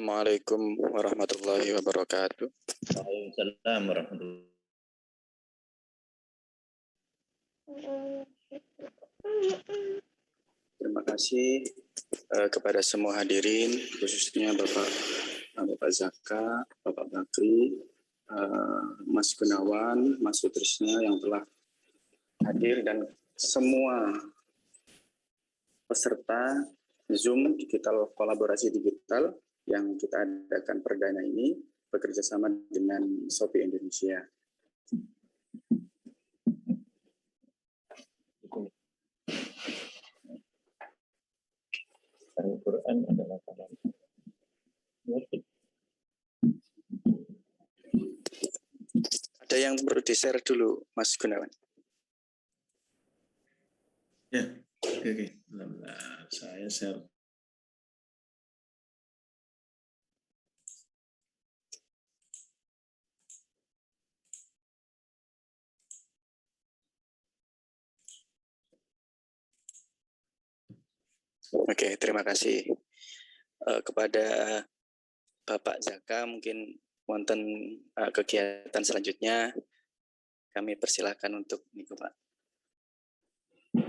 Assalamualaikum warahmatullahi wabarakatuh. Waalaikumsalam warahmatullahi wabarakatuh. Terima kasih kepada semua hadirin, khususnya Bapak Zaka, Bapak Bakri, Mas Gunawan, Mas Sutrisna yang telah hadir, dan semua peserta Zoom digital, kolaborasi digital yang kita adakan perdana ini bekerja sama dengan Shopee Indonesia. Al-Quran adalah kalam. Ada yang perlu di-share dulu, Mas Gunawan? Ya, oke. Saya share. Oke, terima kasih kepada Bapak Zaka. Mungkin wonten kegiatan selanjutnya kami persilahkan untuk niku, Pak.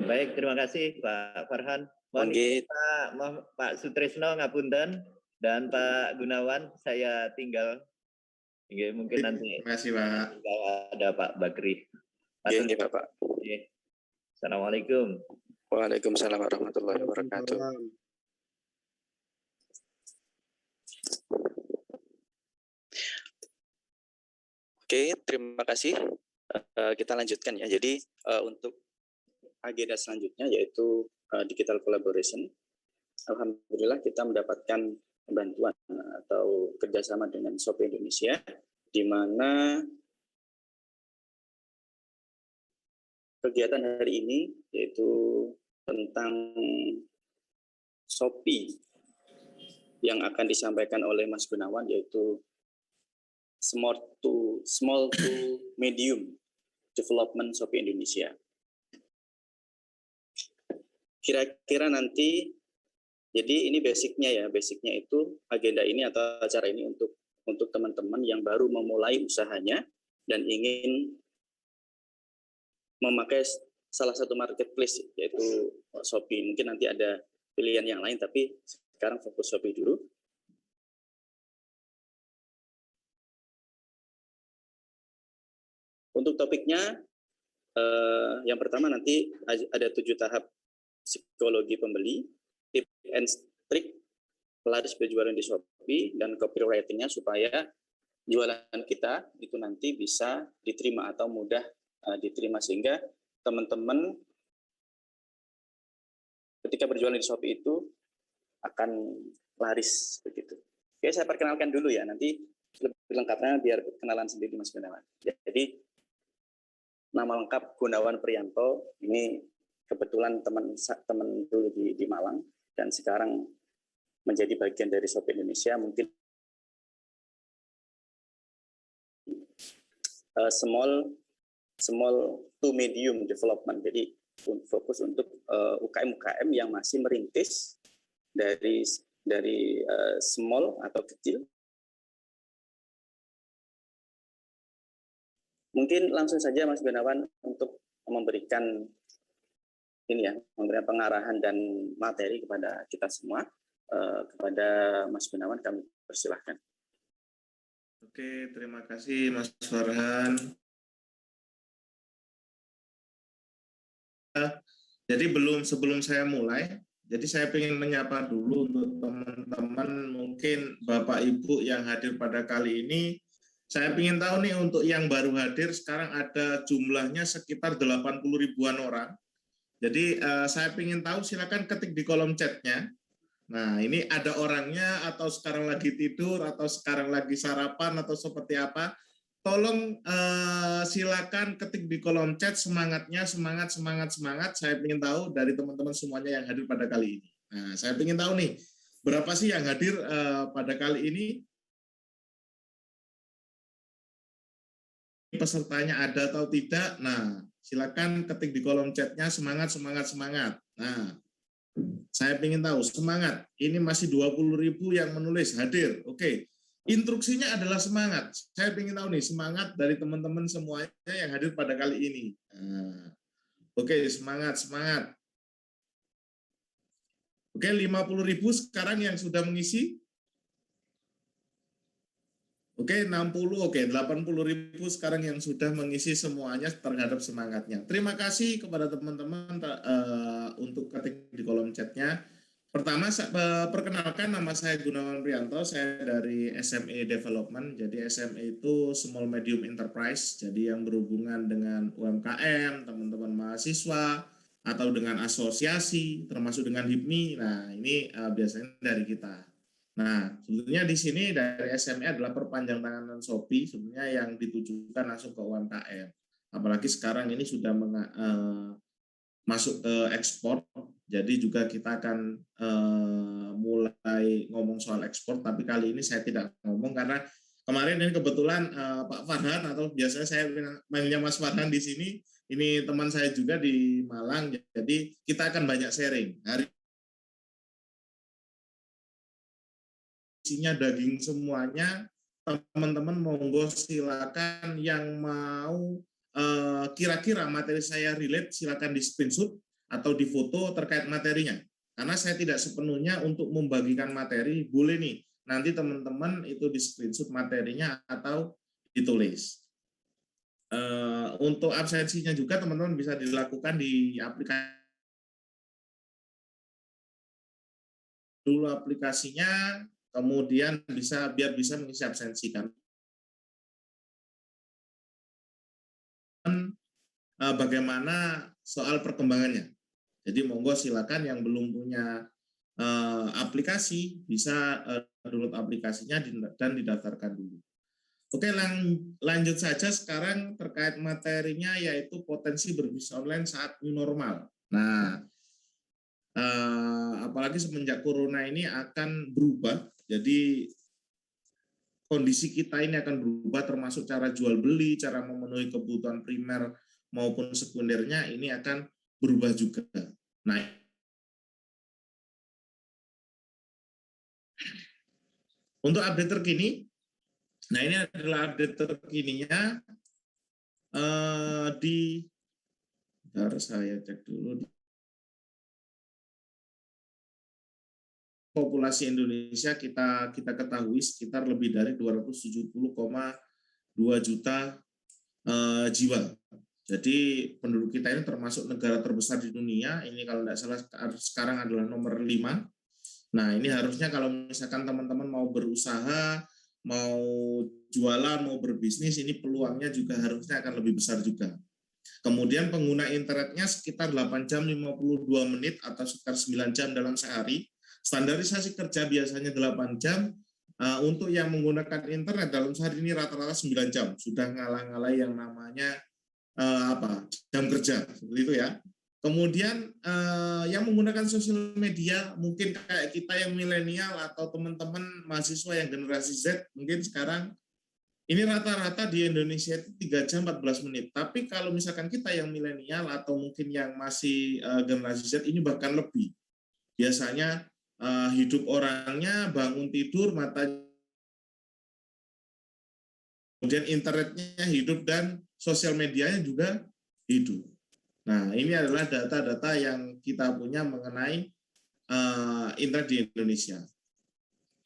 Baik, terima kasih Pak Farhan. Mohon Pak Sutrisno ngapunten dan Pak Gunawan saya tinggal. Mungkin nanti. Terima kasih Pak. Ada Pak Bakri. Ini Bapak. Assalamualaikum. Waalaikumsalam warahmatullahi wabarakatuh. Oke, terima kasih. Kita lanjutkan ya. Jadi untuk agenda selanjutnya yaitu digital collaboration. Alhamdulillah kita mendapatkan bantuan atau kerjasama dengan Shopee Indonesia, di mana kegiatan hari ini yaitu tentang Shopee yang akan disampaikan oleh Mas Gunawan, yaitu small to medium development Shopee Indonesia. Kira-kira nanti, jadi ini basicnya itu agenda ini atau acara ini untuk teman-teman yang baru memulai usahanya dan ingin memakai salah satu marketplace yaitu Shopee. Mungkin nanti ada pilihan yang lain, tapi sekarang fokus Shopee dulu. Untuk topiknya, yang pertama nanti ada 7 tahap psikologi pembeli, tips and trik pelaris berjualan di Shopee, dan copywriting-nya supaya jualan kita itu nanti bisa diterima atau mudah diterima, sehingga teman-teman ketika berjualan di Shopee itu akan laris begitu. Oke, saya perkenalkan dulu ya, nanti lebih lengkapnya biar kenalan sendiri Mas Gunawan. Jadi nama lengkap Gunawan Priyanto, ini kebetulan teman dulu di Malang dan sekarang menjadi bagian dari Shopee Indonesia. Mungkin small to medium development, jadi fokus untuk UKM yang masih merintis dari small atau kecil. Mungkin langsung saja Mas Gunawan untuk memberikan pengarahan dan materi kepada kita semua. Kepada Mas Gunawan kami persilahkan. Oke, terima kasih Mas Farhan. Jadi sebelum saya mulai, jadi saya ingin menyapa dulu untuk teman-teman, mungkin Bapak Ibu yang hadir pada kali ini. Saya ingin tahu nih, untuk yang baru hadir sekarang ada jumlahnya sekitar 80 ribuan orang. Jadi saya ingin tahu, silakan ketik di kolom chatnya. Nah, ini ada orangnya atau sekarang lagi tidur atau sekarang lagi sarapan atau seperti apa? Tolong silakan ketik di kolom chat semangatnya, semangat. Saya ingin tahu dari teman-teman semuanya yang hadir pada kali ini. Nah, saya ingin tahu nih, berapa sih yang hadir pada kali ini? Pesertanya ada atau tidak? Nah, silakan ketik di kolom chatnya semangat. Nah, Saya ingin tahu, semangat. Ini masih 20.000 yang menulis, hadir. Oke. Instruksinya adalah semangat. Saya ingin tahu nih, semangat dari teman-teman semuanya yang hadir pada kali ini. Oke, semangat, semangat. Oke, 50.000 sekarang yang sudah mengisi. Oke, 60, oke, 80.000 sekarang yang sudah mengisi semuanya terhadap semangatnya. Terima kasih kepada teman-teman untuk ketik di kolom chatnya. Pertama, perkenalkan, nama saya Gunawan Prianto, saya dari SME Development. Jadi SME itu Small Medium Enterprise, jadi yang berhubungan dengan UMKM, teman-teman mahasiswa, atau dengan asosiasi, termasuk dengan HIPMI. Nah, ini biasanya dari kita. Nah, sebenarnya di sini dari SME adalah perpanjang tangan Shopee, sebenarnya yang ditujukan langsung ke UMKM. Apalagi sekarang ini sudah masuk ke ekspor, jadi juga kita akan mulai ngomong soal ekspor, tapi kali ini saya tidak ngomong karena kemarin ini kebetulan Pak Farhan, atau biasanya saya manggilnya Mas Farhan di sini, ini teman saya juga di Malang, jadi kita akan banyak sharing. Hari isinya daging semuanya, teman-teman monggo silakan yang mau kira-kira materi saya relate, silakan di screenshot atau di foto terkait materinya. Karena saya tidak sepenuhnya untuk membagikan materi, boleh nih nanti teman-teman itu di screenshot materinya atau ditulis. Untuk absensinya juga teman-teman bisa dilakukan di aplikasi dulu aplikasinya, kemudian biar bisa mengisi absensi kan. Bagaimana soal perkembangannya. Jadi monggo silakan yang belum punya aplikasi bisa download aplikasinya dan didaftarkan dulu. Oke, lanjut saja sekarang terkait materinya, yaitu potensi berbisnis online saat new normal. Nah, apalagi semenjak corona ini akan berubah, jadi kondisi kita ini akan berubah, termasuk cara jual beli, cara memenuhi kebutuhan primer maupun sekundernya ini akan berubah juga. Nah, untuk update terkini, nah ini adalah update terkininya bentar saya cek dulu. Populasi Indonesia kita ketahui sekitar lebih dari 270,2 juta jiwa. Jadi penduduk kita ini termasuk negara terbesar di dunia. Ini kalau tidak salah sekarang adalah nomor 5. Nah, ini harusnya kalau misalkan teman-teman mau berusaha, mau jualan, mau berbisnis, ini peluangnya juga harusnya akan lebih besar juga. Kemudian pengguna internetnya sekitar 8 jam 52 menit atau sekitar 9 jam dalam sehari. Standarisasi kerja biasanya 8 jam. Untuk yang menggunakan internet dalam sehari ini rata-rata 9 jam. Sudah ngalah-ngalah yang namanya jam kerja, seperti itu ya. Kemudian yang menggunakan sosial media, mungkin kayak kita yang milenial atau teman-teman mahasiswa yang generasi Z, mungkin sekarang ini rata-rata di Indonesia itu 3 jam 14 menit. Tapi kalau misalkan kita yang milenial atau mungkin yang masih generasi Z, ini bahkan lebih. Biasanya hidup orangnya bangun tidur, matanya, kemudian internetnya hidup dan sosial medianya juga hidup. Nah, ini adalah data-data yang kita punya mengenai internet di Indonesia.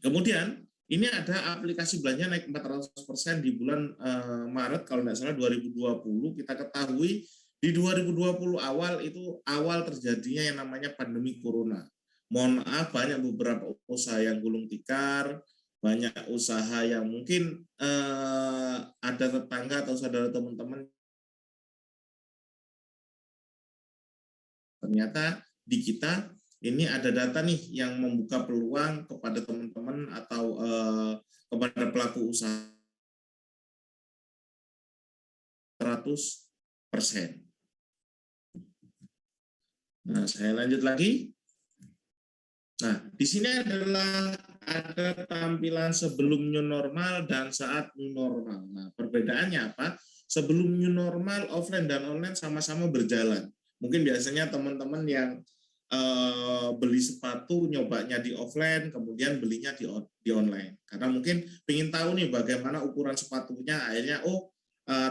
Kemudian, ini ada aplikasi belanja naik 400% di bulan Maret, kalau tidak salah 2020. Kita ketahui di 2020 awal terjadinya yang namanya pandemi Corona. Mohon maaf, banyak beberapa usaha yang gulung tikar, banyak usaha yang mungkin ada tetangga atau saudara teman-teman ternyata di kita ini ada data nih yang membuka peluang kepada teman-teman atau kepada pelaku usaha 100%. Nah, saya lanjut lagi. Nah, di sini ada tampilan sebelum new normal dan saat new normal. Nah, perbedaannya apa? Sebelum new normal, offline dan online sama-sama berjalan. Mungkin biasanya teman-teman yang beli sepatu nyobanya di offline, kemudian belinya di online. Karena mungkin ingin tahu nih bagaimana ukuran sepatunya, akhirnya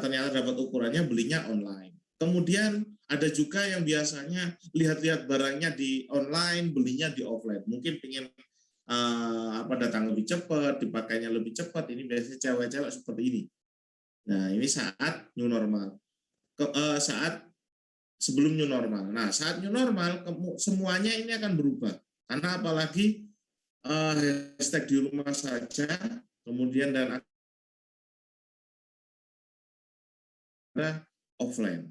ternyata dapat ukurannya, belinya online. Kemudian ada juga yang biasanya lihat-lihat barangnya di online, belinya di offline. Mungkin ingin datang lebih cepat, dipakainya lebih cepat. Ini biasanya cewek-cewek seperti ini. Nah, ini saat new normal. Saat sebelum new normal. Nah, saat new normal semuanya ini akan berubah. Karena apalagi hashtag di rumah saja, kemudian dan ada offline.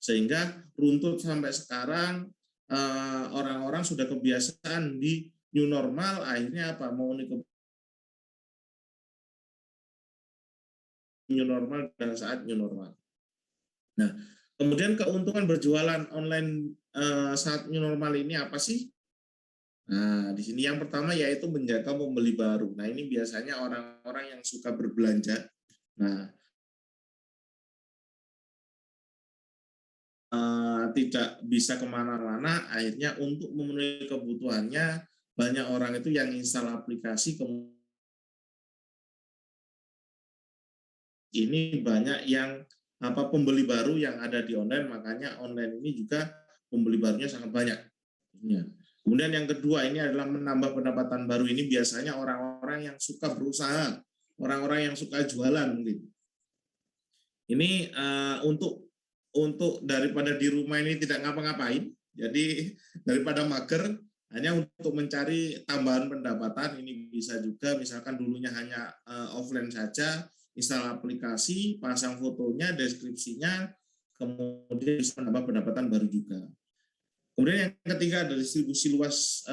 Sehingga runtut sampai sekarang orang-orang sudah kebiasaan di new normal, akhirnya apa? Mau new normal dan saat new normal. Nah, kemudian keuntungan berjualan online saat new normal ini apa sih? Nah, di sini yang pertama yaitu menjaga pembeli baru. Nah, ini biasanya orang-orang yang suka berbelanja. Nah, tidak bisa kemana-mana, akhirnya untuk memenuhi kebutuhannya banyak orang itu yang install aplikasi. Ini banyak yang pembeli baru yang ada di online, makanya online ini juga pembeli barunya sangat banyak. Kemudian yang kedua ini adalah menambah pendapatan baru. Ini biasanya orang-orang yang suka berusaha, orang-orang yang suka jualan mungkin. Ini untuk daripada di rumah ini tidak ngapa-ngapain, jadi daripada mager, hanya untuk mencari tambahan pendapatan. Ini bisa juga misalkan dulunya hanya offline saja, install aplikasi, pasang fotonya, deskripsinya, kemudian bisa menambah pendapatan baru juga. Kemudian yang ketiga ada distribusi luas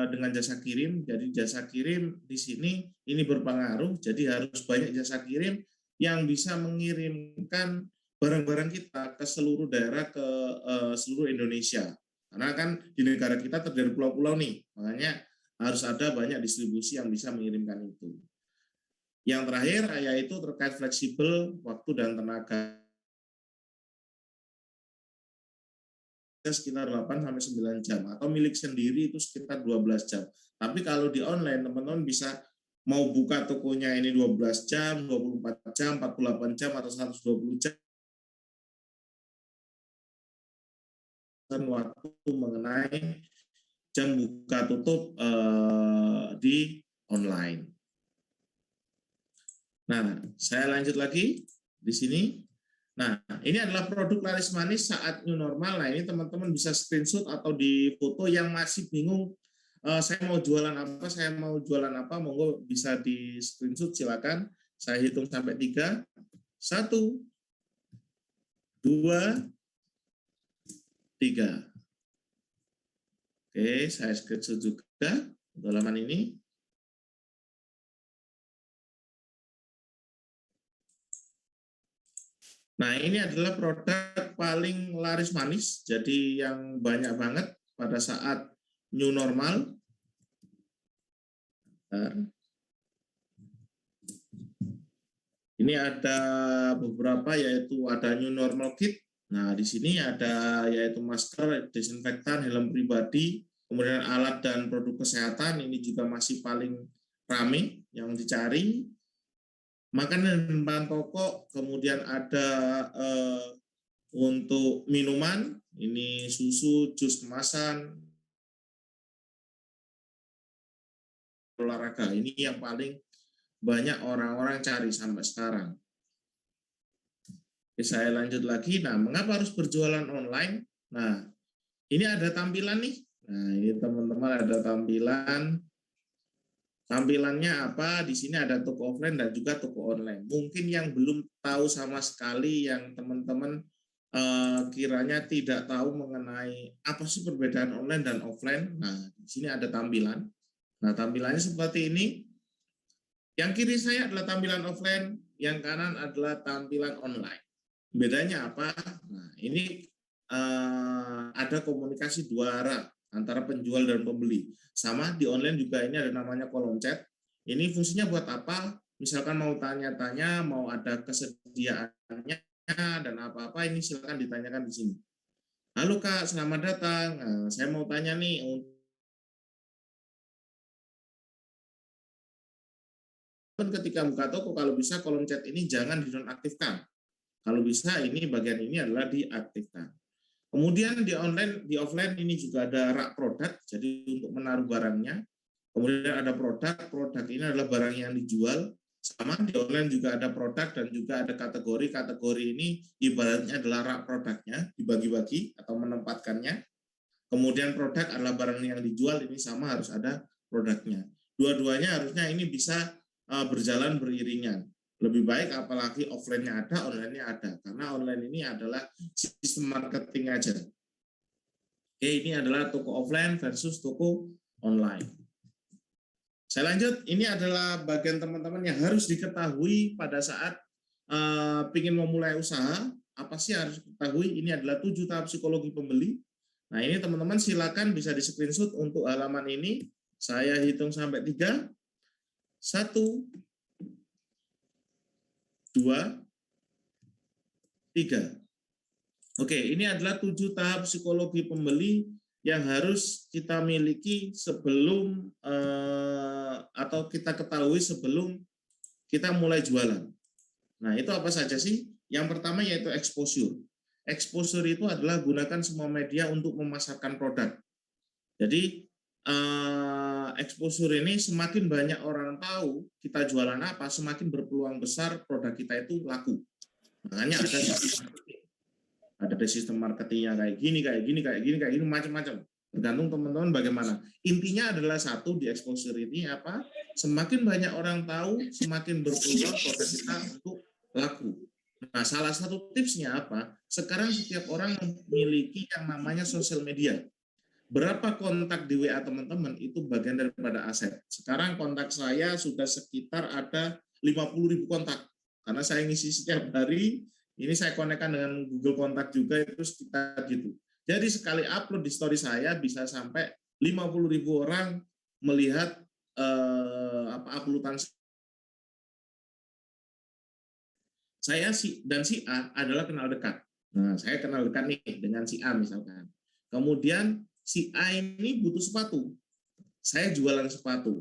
dengan jasa kirim. Jadi jasa kirim di sini ini berpengaruh, jadi harus banyak jasa kirim yang bisa mengirimkan barang-barang kita ke seluruh daerah, ke seluruh Indonesia. Karena kan di negara kita terdiri pulau-pulau nih, makanya harus ada banyak distribusi yang bisa mengirimkan itu. Yang terakhir yaitu terkait fleksibel waktu dan tenaga, sekitar 8-9 jam, atau milik sendiri itu sekitar 12 jam. Tapi kalau di online teman-teman bisa mau buka tokonya ini 12 jam, 24 jam, 48 jam, atau 120 jam. Waktu mengenai jam buka tutup di online. Nah, saya lanjut lagi di sini. Nah, ini adalah produk laris manis saat new normal. Nah, ini teman-teman bisa screenshot atau di foto. Yang masih bingung, saya mau jualan apa, monggo bisa di screenshot, silakan. Saya hitung sampai 3. 1, 2, 3. Oke, saya screenshot juga untuk halaman ini. Nah, ini adalah produk paling laris manis, jadi yang banyak banget pada saat new normal. Ini ada beberapa, yaitu ada new normal kit. Nah, di sini ada yaitu masker, desinfektan, helm pribadi, kemudian alat dan produk kesehatan. Ini juga masih paling ramai yang dicari. Makanan dan bahan pokok, kemudian ada untuk minuman, ini susu, jus kemasan, olahraga. Ini yang paling banyak orang-orang cari sampai sekarang. Oke, saya lanjut lagi. Nah, mengapa harus berjualan online? Nah, ini ada tampilan nih. Nah, ini teman-teman ada tampilan. Tampilannya apa? Di sini ada toko offline dan juga toko online. Mungkin yang belum tahu sama sekali, yang teman-teman kiranya tidak tahu mengenai apa sih perbedaan online dan offline. Nah, di sini ada tampilan. Nah, tampilannya seperti ini. Yang kiri saya adalah tampilan offline, yang kanan adalah tampilan online. Bedanya apa? Nah, ini ada komunikasi dua arah antara penjual dan pembeli. Sama di online juga ini ada namanya kolom chat. Ini fungsinya buat apa? Misalkan mau tanya-tanya, mau ada kesediaannya dan apa-apa, ini silakan ditanyakan di sini. Halo Kak, selamat datang. Nah, saya mau tanya nih, ketika buka toko kalau bisa kolom chat ini jangan dinonaktifkan. Kalau bisa ini bagian ini adalah diaktifkan. Kemudian di online, di offline ini juga ada rak produk, jadi untuk menaruh barangnya. Kemudian ada produk, produk ini adalah barang yang dijual. Sama di online juga ada produk dan juga ada kategori. Kategori ini ibaratnya adalah rak produknya, dibagi-bagi atau menempatkannya. Kemudian produk adalah barang yang dijual, ini sama harus ada produknya. Dua-duanya harusnya ini bisa berjalan beriringan. Lebih baik apalagi offline-nya ada, online-nya ada. Karena online ini adalah sistem marketing aja. Oke, ini adalah toko offline versus toko online. Saya lanjut, ini adalah bagian teman-teman yang harus diketahui pada saat ingin memulai usaha. Apa sih harus diketahui? Ini adalah 7 tahap psikologi pembeli. Nah, ini teman-teman silakan bisa di screenshot untuk halaman ini. Saya hitung sampai 3. 1, 2, 3. Oke, ini adalah 7 tahap psikologi pembeli yang harus kita miliki sebelum atau kita ketahui sebelum kita mulai jualan. Nah, itu apa saja sih? Yang pertama yaitu exposure. Exposure itu adalah gunakan semua media untuk memasarkan produk. Jadi exposure ini semakin banyak orang tahu kita jualan apa, semakin berpeluang besar produk kita itu laku. Makanya ada sistem marketingnya kayak gini, macam-macam. Tergantung teman-teman bagaimana. Intinya adalah satu di exposure ini apa? Semakin banyak orang tahu, semakin berpeluang produk kita untuk laku. Nah, salah satu tipsnya apa? Sekarang setiap orang memiliki yang namanya sosial media. Berapa kontak di WA teman-teman itu bagian daripada aset. Sekarang kontak saya sudah sekitar ada 50.000 kontak. Karena saya ngisi setiap hari, ini saya konekkan dengan Google Kontak juga, itu sekitar gitu. Jadi sekali upload di story saya bisa sampai 50.000 orang melihat uploadan saya dan si A adalah kenal dekat. Nah, saya kenal dekat nih dengan si A misalkan. Kemudian si A ini butuh sepatu. Saya jualan sepatu.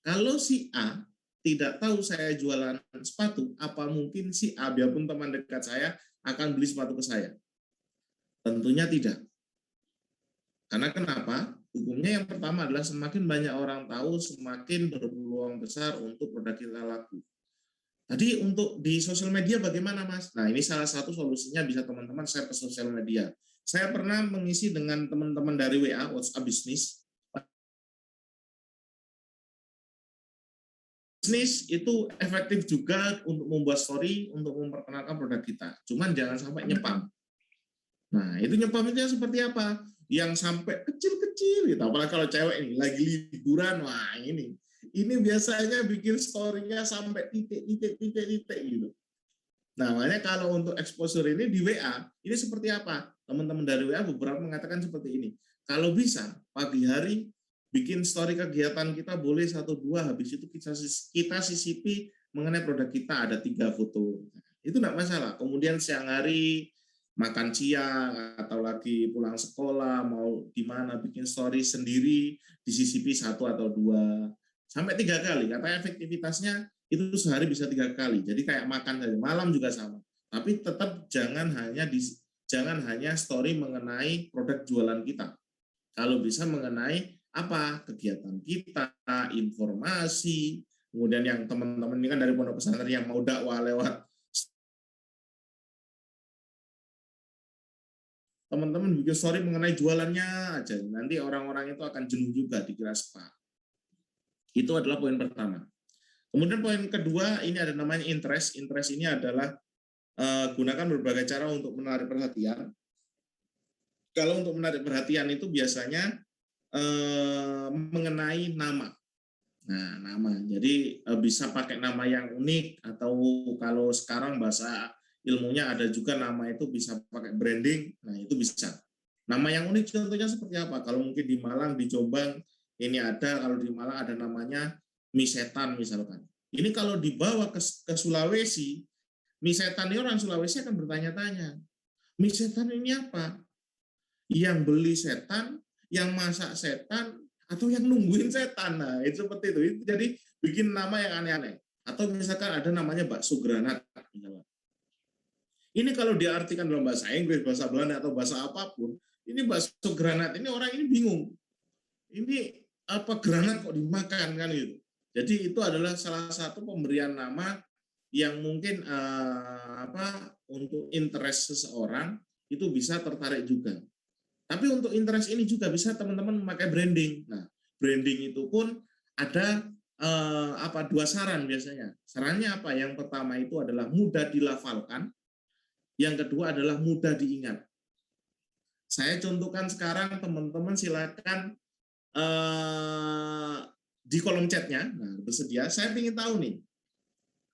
Kalau si A tidak tahu saya jualan sepatu, apa mungkin si A, biarpun teman dekat saya, akan beli sepatu ke saya? Tentunya tidak. Karena kenapa? Hukumnya yang pertama adalah semakin banyak orang tahu, semakin berpeluang besar untuk produk kita laku. Tadi untuk di sosial media bagaimana, Mas? Nah, ini salah satu solusinya bisa teman-teman share ke sosial media. Saya pernah mengisi dengan teman-teman dari WA, WhatsApp Bisnis. Bisnis itu efektif juga untuk membuat story, untuk memperkenalkan produk kita. Cuman jangan sampai nyepam. Nah, itu nyepam itu seperti apa? Yang sampai kecil-kecil gitu. Apalagi kalau cewek ini lagi liburan, wah ini biasanya bikin story-nya sampai titik gitu. Nah, makanya kalau untuk exposure ini di WA, ini seperti apa? Teman-teman dari WA beberapa mengatakan seperti ini. Kalau bisa, pagi hari bikin story kegiatan kita boleh 1-2, habis itu kita sisipi mengenai produk kita, ada 3 foto. Itu enggak masalah. Kemudian siang hari makan siang atau lagi pulang sekolah mau di mana bikin story sendiri disisipi 1 atau 2 sampai 3 kali. Katanya efektivitasnya itu sehari bisa 3 kali. Jadi kayak makan saja, malam juga sama. Tapi tetap jangan hanya story mengenai produk jualan kita. Kalau bisa mengenai apa kegiatan kita, informasi, kemudian yang teman-teman ini kan dari pondok pesantren yang mau dakwah lewat teman-teman bikin story mengenai jualannya aja, nanti orang-orang itu akan jenuh juga dikira spa. Itu adalah poin pertama. Kemudian poin kedua, ini ada namanya interest. Interest ini adalah gunakan berbagai cara untuk menarik perhatian. Kalau untuk menarik perhatian itu biasanya mengenai nama. Nah, nama. Jadi bisa pakai nama yang unik, atau kalau sekarang bahasa ilmunya ada juga nama itu bisa pakai branding. Nah, itu bisa. Nama yang unik contohnya seperti apa? Kalau mungkin di Malang, di Jombang, ini ada, kalau di Malang ada namanya mie setan misalkan. Ini kalau dibawa ke Sulawesi, mie setan ini orang Sulawesi akan bertanya-tanya, mie setan ini apa? yang beli setan, yang masak setan, atau yang nungguin setan. Nah, itu seperti itu. Jadi bikin nama yang aneh-aneh. Atau misalkan ada namanya bakso granat. Ini kalau diartikan dalam bahasa Inggris, bahasa Belanda, atau bahasa apapun, ini bakso granat, ini orang ini bingung. Ini apa granat kok dimakan kan gitu. Jadi itu adalah salah satu pemberian nama yang mungkin untuk interest seseorang itu bisa tertarik juga. Tapi untuk interest ini juga bisa teman-teman memakai branding. Nah, branding itu pun ada dua saran biasanya. Sarannya apa? Yang pertama itu adalah mudah dilafalkan, yang kedua adalah mudah diingat. Saya contohkan sekarang, teman-teman silakan di kolom chatnya, nah bersedia. Saya ingin tahu nih,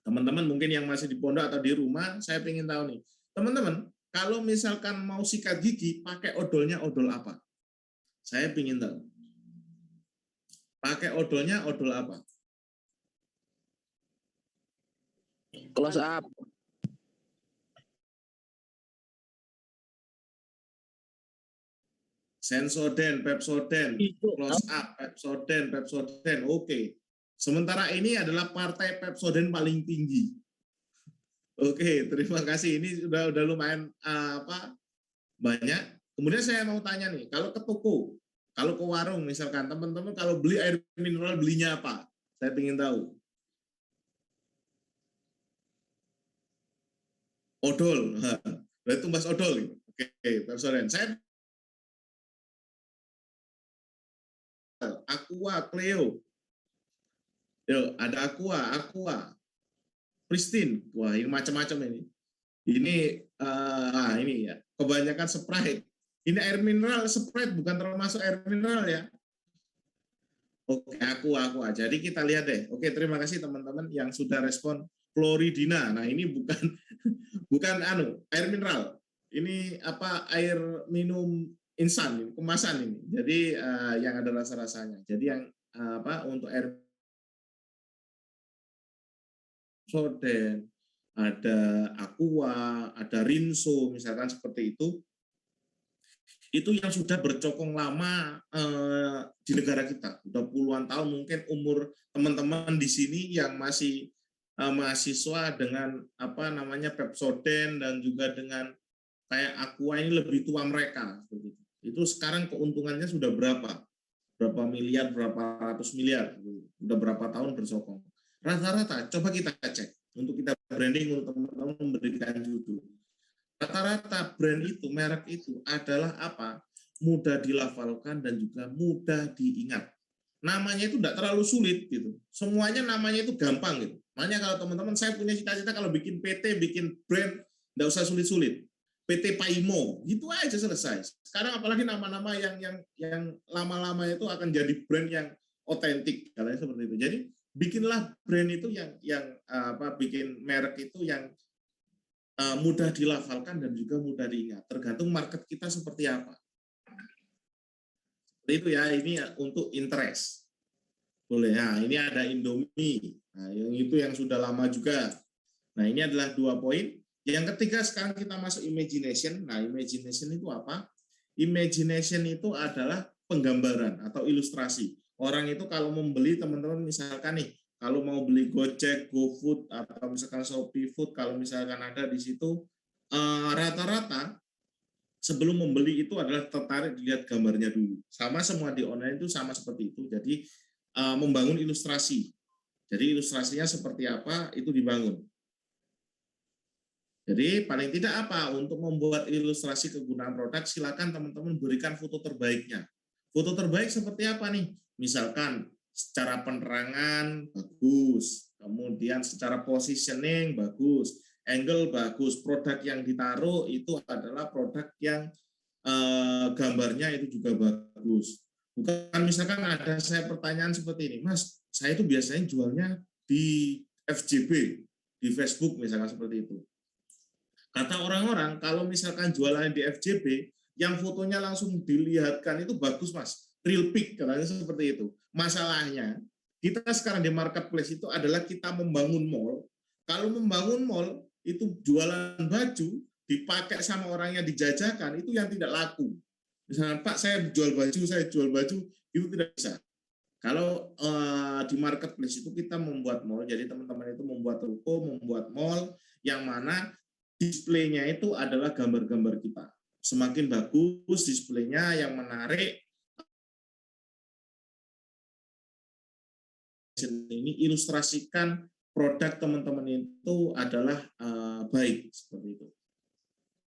teman-teman mungkin yang masih di pondok atau di rumah, saya ingin tahu nih, teman-teman, kalau misalkan mau sikat gigi, pakai odolnya odol apa? Saya ingin tahu. Pakai odolnya odol apa? Close up. Sensodyne, Pepsodent, Close Up, Pepsodent, oke. Sementara ini adalah partai Pepsodent paling tinggi. Oke, terima kasih. Ini sudah lumayan banyak. Kemudian saya mau tanya nih, kalau ke toko, kalau ke warung misalkan, teman-teman kalau beli air mineral belinya apa? Saya ingin tahu. Odol, berarti tumbas odol. Oke, Pepsodent. Saya Aqua, Cleo. Yo, ada Aqua, Pristine. Wah, ini macam-macam ini. Ini ini ya, kebanyakan Sprite. Ini air mineral Sprite, bukan termasuk air mineral ya. Oke, Aqua. Jadi kita lihat deh. Oke, terima kasih teman-teman yang sudah respon. Floridina. Nah, ini bukan air mineral. Ini air minum instan, kemasan ini. Jadi yang ada rasa-rasanya. Jadi yang untuk air Soden, ada Aqua, ada Rinso, misalkan seperti itu yang sudah bercokong lama di negara kita. Sudah puluhan tahun, mungkin umur teman-teman di sini yang masih mahasiswa dengan Pepsodent dan juga dengan kayak Aqua ini lebih tua mereka. Itu sekarang keuntungannya sudah berapa miliar, berapa ratus miliar, sudah berapa tahun bercokong. Rata-rata, coba kita cek untuk kita branding, untuk teman-teman memberikan judul. Rata-rata brand itu, merek itu adalah apa? Mudah dilafalkan dan juga mudah diingat. Namanya itu tidak terlalu sulit gitu. Semuanya namanya itu gampang gitu. Makanya kalau teman-teman, saya punya cita-cita kalau bikin PT, bikin brand, tidak usah sulit-sulit. PT Paimo, gitu aja selesai. Sekarang apalagi nama-nama yang lama-lama itu akan jadi brand yang otentik, katanya seperti itu. Jadi bikinlah brand itu bikin merek itu yang mudah dilafalkan dan juga mudah diingat. Tergantung market kita seperti apa. Seperti itu ya, ini untuk interest. Boleh. Nah, ini ada Indomie. Nah, yang itu yang sudah lama juga. Nah, ini adalah 2 poin. Yang ketiga, sekarang kita masuk imagination. Nah, imagination itu apa? Imagination itu adalah penggambaran atau ilustrasi. Orang itu kalau membeli, teman-teman misalkan nih, kalau mau beli Gojek, GoFood, atau misalkan Shopee Food, kalau misalkan ada di situ, rata-rata sebelum membeli itu adalah tertarik dilihat gambarnya dulu. Sama semua di online itu sama seperti itu. Jadi membangun ilustrasi. Jadi ilustrasinya seperti apa, itu dibangun. Jadi paling tidak untuk membuat ilustrasi kegunaan produk, silakan teman-teman berikan foto terbaiknya. Foto terbaik seperti apa nih? Misalkan secara penerangan bagus, kemudian secara positioning bagus, angle bagus, produk yang ditaruh itu adalah produk yang gambarnya itu juga bagus. Bukan misalkan ada saya pertanyaan seperti ini, Mas, saya itu biasanya jualnya di FJB, di Facebook misalkan seperti itu. Kata orang-orang, kalau misalkan jualannya di FJB, yang fotonya langsung dilihatkan itu bagus, Mas. Real pic, katanya seperti itu. Masalahnya, kita sekarang di marketplace itu adalah kita membangun mall. Kalau membangun mall, itu jualan baju, dipakai sama orang yang dijajakan, itu yang tidak laku. Misalnya Pak saya jual baju, itu tidak bisa. Kalau di marketplace itu kita membuat mall, jadi teman-teman itu membuat toko, membuat mall yang mana displaynya itu adalah gambar-gambar kita. Semakin bagus displaynya yang menarik, ini ilustrasikan produk teman-teman itu adalah baik seperti itu.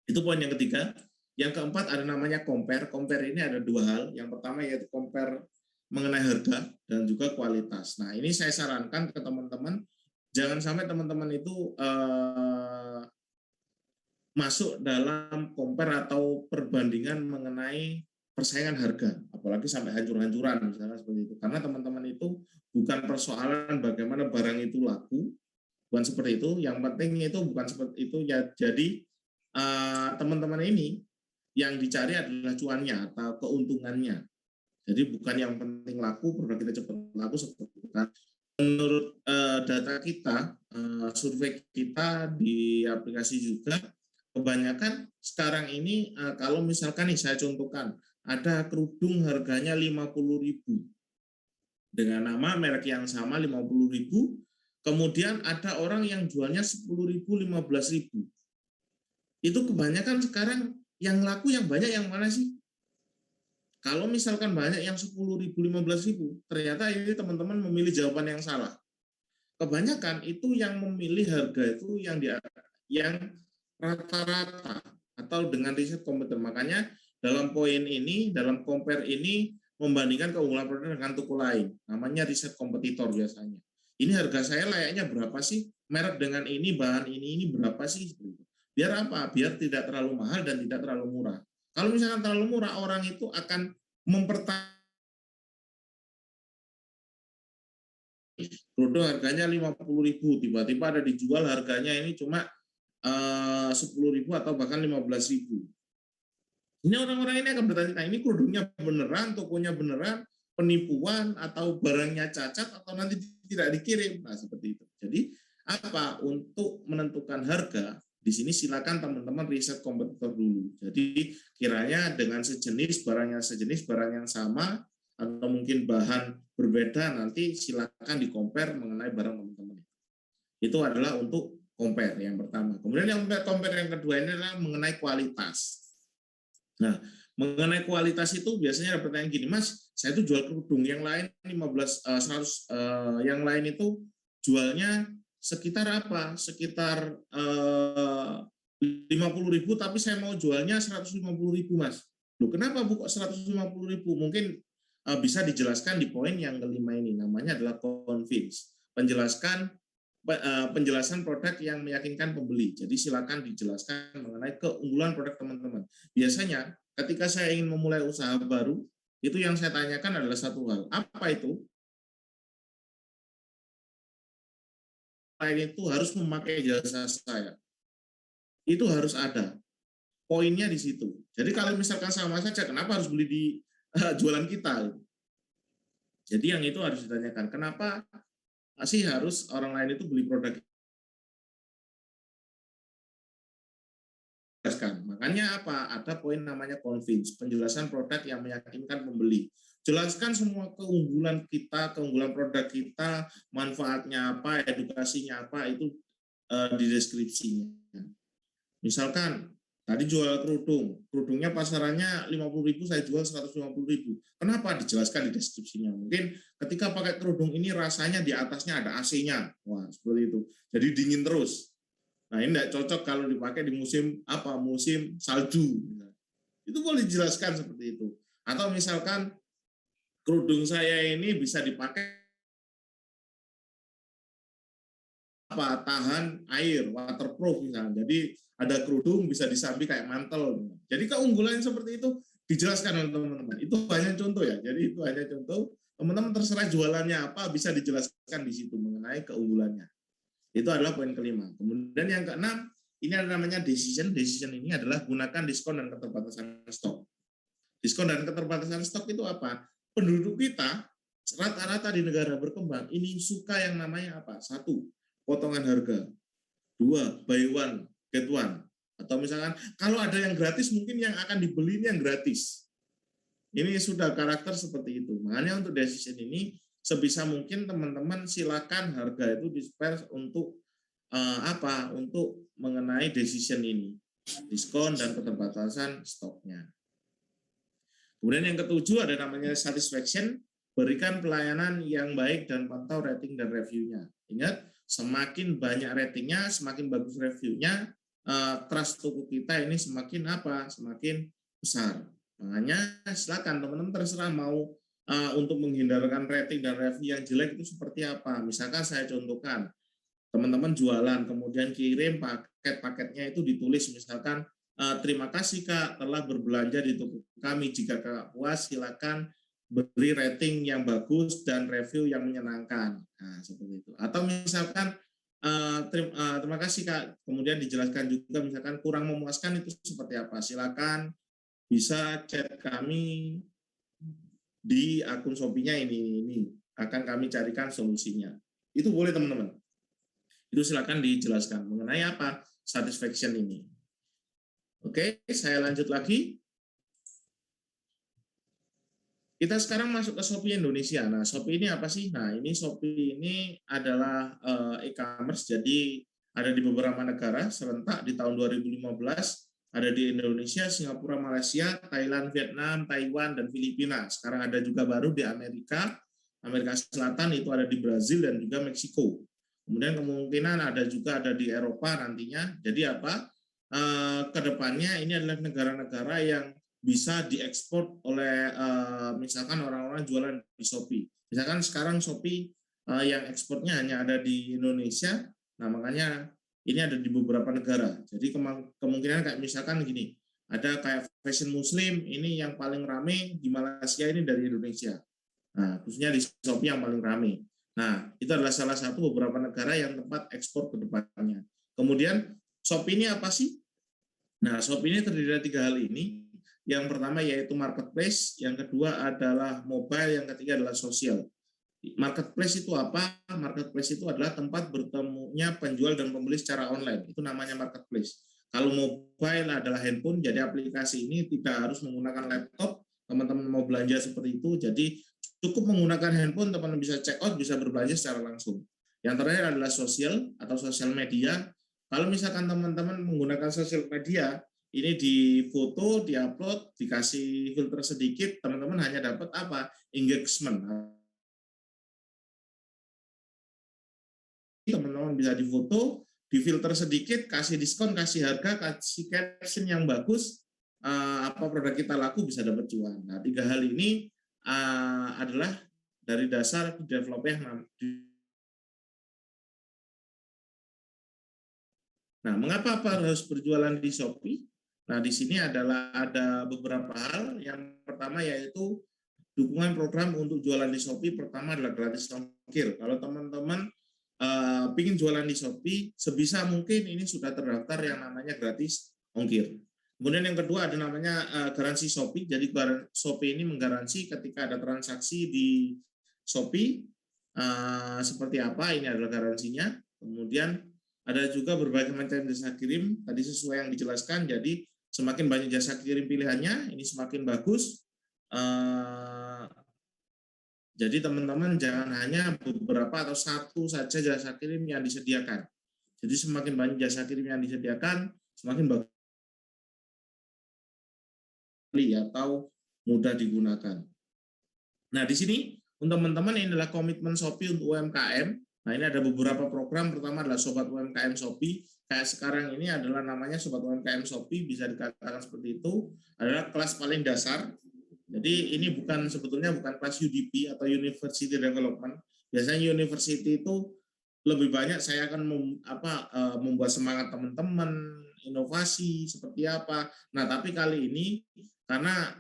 Itu poin yang ketiga. Yang keempat ada namanya compare. Compare ini ada dua hal. Yang pertama yaitu compare mengenai harga dan juga kualitas. Nah, ini saya sarankan ke teman-teman, jangan sampai teman-teman itu masuk dalam compare atau perbandingan mengenai persaingan harga, apalagi sampai hancur-hancuran misalnya seperti itu. Karena teman-teman itu bukan persoalan bagaimana barang itu laku, bukan seperti itu. Yang penting itu bukan seperti itu ya. Jadi teman-teman ini yang dicari adalah cuannya atau keuntungannya. Jadi bukan yang penting laku, produk kita cepat laku seperti itu kan. Menurut data kita, survei kita di aplikasi juga, kebanyakan sekarang ini kalau misalkan nih saya contohkan, ada kerudung harganya 50.000 dengan nama merek yang sama 50.000, kemudian ada orang yang jualnya 10.000, 15.000. Itu kebanyakan sekarang yang laku yang banyak yang mana sih? Kalau misalkan banyak yang 10.000, 15.000, ternyata ini teman-teman memilih jawaban yang salah. Kebanyakan itu yang memilih harga itu yang rata-rata atau dengan riset kompetitor. Makanya dalam poin ini, dalam compare ini, membandingkan keunggulan produk dengan toko lain. Namanya riset kompetitor biasanya. Ini harga saya layaknya berapa sih? Merek dengan ini, bahan ini berapa sih? Biar apa? Biar tidak terlalu mahal dan tidak terlalu murah. Kalau misalkan terlalu murah, orang itu akan mempertahankan produk harganya 50.000, tiba-tiba ada dijual harganya ini cuma 10.000 atau bahkan 15.000. Ini orang-orang ini akan bertanya, ini produknya beneran, tokonya beneran, penipuan atau barangnya cacat atau nanti tidak dikirim. Nah, seperti itu. Jadi apa? Untuk menentukan harga, di sini silakan teman-teman riset kompetitor dulu. Jadi kiranya dengan sejenis, barang yang sama, atau mungkin bahan berbeda, nanti silakan di-compare mengenai barang teman-teman. Itu adalah untuk compare yang pertama. Kemudian yang compare yang kedua ini adalah mengenai kualitas. Nah, mengenai kualitas itu biasanya ada pertanyaan gini, Mas, saya itu jual kerudung yang lain 100, yang lain itu jualnya sekitar apa? Sekitar 50.000, tapi saya mau jualnya 150.000, Mas. Loh, kenapa Bu kok 150.000? Mungkin bisa dijelaskan di poin yang kelima ini, namanya adalah convince. Penjelasan produk yang meyakinkan pembeli. Jadi silakan dijelaskan mengenai keunggulan produk teman-teman. Biasanya ketika saya ingin memulai usaha baru, itu yang saya tanyakan adalah satu hal. Apa itu? Itu harus memakai jasa saya. Itu harus ada. Poinnya di situ. Jadi kalau misalkan sama saja, kenapa harus beli di jualan kita? Jadi yang itu harus ditanyakan. Kenapa sih harus orang lain itu beli produk? Makanya apa? Ada poin namanya convince, penjelasan produk yang meyakinkan pembeli. Jelaskan semua keunggulan kita, keunggulan produk kita, manfaatnya apa, edukasinya apa, itu di deskripsinya. Misalkan tadi jual kerudungnya pasarannya 50.000, saya jual 150.000. Kenapa? Dijelaskan di deskripsinya. Mungkin ketika pakai kerudung ini rasanya di atasnya ada AC-nya. Wah, seperti itu. Jadi dingin terus. Nah, ini tidak cocok kalau dipakai di musim apa? Musim salju. Itu boleh dijelaskan seperti itu. Atau misalkan kerudung saya ini bisa dipakai apa? Tahan air, waterproof misalnya. Jadi ada kerudung bisa disambi kayak mantel. Jadi keunggulan seperti itu dijelaskan oleh teman-teman. Itu hanya contoh ya. Jadi itu hanya contoh. Teman-teman terserah jualannya apa bisa dijelaskan di situ mengenai keunggulannya. Itu adalah poin kelima. Kemudian yang keenam, ini ada namanya decision. Decision ini adalah gunakan diskon dan keterbatasan stok. Diskon dan keterbatasan stok itu apa? Penduduk kita rata-rata di negara berkembang ini suka yang namanya apa? 1, potongan harga. 2, buy one, get one. Atau misalkan kalau ada yang gratis, mungkin yang akan dibeli ini yang gratis. Ini sudah karakter seperti itu. Makanya untuk decision ini sebisa mungkin teman-teman silakan harga itu di-spare untuk apa? Untuk mengenai decision ini, diskon dan keterbatasan stoknya. Kemudian yang ketujuh ada namanya satisfaction, berikan pelayanan yang baik dan pantau rating dan reviewnya. Ingat, semakin banyak ratingnya, semakin bagus reviewnya, trust toko kita ini semakin apa? Semakin besar. Makanya silakan teman-teman terserah mau untuk menghindarkan rating dan review yang jelek itu seperti apa. Misalkan saya contohkan, teman-teman jualan kemudian kirim paket-paketnya itu ditulis misalkan terima kasih Kak telah berbelanja di toko kami, jika Kak puas silakan beri rating yang bagus dan review yang menyenangkan. Nah, seperti itu. Atau misalkan terima kasih Kak, kemudian dijelaskan juga misalkan kurang memuaskan itu seperti apa. Silakan bisa chat kami di akun Shopee-nya ini akan kami carikan solusinya. Itu boleh teman-teman. Itu silakan dijelaskan mengenai apa satisfaction ini. Oke, saya lanjut lagi. Kita sekarang masuk ke Shopee Indonesia. Nah, Shopee ini apa sih? Nah, ini Shopee ini adalah e-commerce, jadi ada di beberapa negara serentak di tahun 2015. Ada di Indonesia, Singapura, Malaysia, Thailand, Vietnam, Taiwan, dan Filipina. Sekarang ada juga baru di Amerika Selatan, itu ada di Brazil dan juga Meksiko. Kemudian kemungkinan ada juga ada di Eropa nantinya. Jadi apa? Kedepannya ini adalah negara-negara yang bisa diekspor oleh misalkan orang-orang jualan di Shopee. Misalkan sekarang Shopee yang ekspornya hanya ada di Indonesia. Nah, makanya ini ada di beberapa negara. Jadi kemungkinan kayak misalkan gini, ada kayak fashion muslim, ini yang paling rame di Malaysia ini dari Indonesia. Nah, khususnya di Shopee yang paling rame. Nah, itu adalah salah satu beberapa negara yang tempat ekspor ke depannya. Kemudian Shopee ini apa sih? Nah, Shopee ini terdiri dari 3 hal ini. Yang pertama yaitu marketplace, yang kedua adalah mobile, yang ketiga adalah sosial. Marketplace itu apa? Marketplace itu adalah tempat bertemunya penjual dan pembeli secara online. Itu namanya marketplace. Kalau mobile adalah handphone, jadi aplikasi ini tidak harus menggunakan laptop. Teman-teman mau belanja seperti itu, jadi cukup menggunakan handphone, teman-teman bisa check out, bisa berbelanja secara langsung. Yang terakhir adalah sosial atau sosial media. Kalau misalkan teman-teman menggunakan sosial media, ini difoto, diupload, dikasih filter sedikit, teman-teman hanya dapat apa? Engagement. Teman-teman bisa difoto, difilter sedikit, kasih diskon, kasih harga, kasih caption yang bagus, apa produk kita laku bisa dapat cuan. Nah, 3 hal ini adalah dari dasar developer. Nah, mengapa harus berjualan di Shopee? Nah, di sini adalah ada beberapa hal. Yang pertama yaitu dukungan program untuk jualan di Shopee. Pertama adalah gratis ongkir. Kalau teman-teman ingin jualan di Shopee, sebisa mungkin ini sudah terdaftar yang namanya gratis ongkir. Kemudian yang kedua ada namanya garansi Shopee. Jadi Shopee ini menggaransi ketika ada transaksi di Shopee seperti apa, ini adalah garansinya. Kemudian ada juga berbagai macam jasa kirim, tadi sesuai yang dijelaskan, jadi semakin banyak jasa kirim pilihannya, ini semakin bagus. Jadi teman-teman jangan hanya beberapa atau satu saja jasa kirim yang disediakan. Jadi semakin banyak jasa kirim yang disediakan, semakin bagus atau mudah digunakan. Nah, di sini untuk teman-teman ini adalah komitmen Shopee untuk UMKM. Nah, ini ada beberapa program. Pertama adalah Sobat UMKM Shopee. Kayak sekarang ini adalah namanya Sobat UMKM Shopee, bisa dikatakan seperti itu. Adalah kelas paling dasar. Jadi ini sebetulnya bukan kelas UDP atau University Development. Biasanya university itu lebih banyak saya akan membuat semangat teman-teman, inovasi seperti apa. Nah, tapi kali ini karena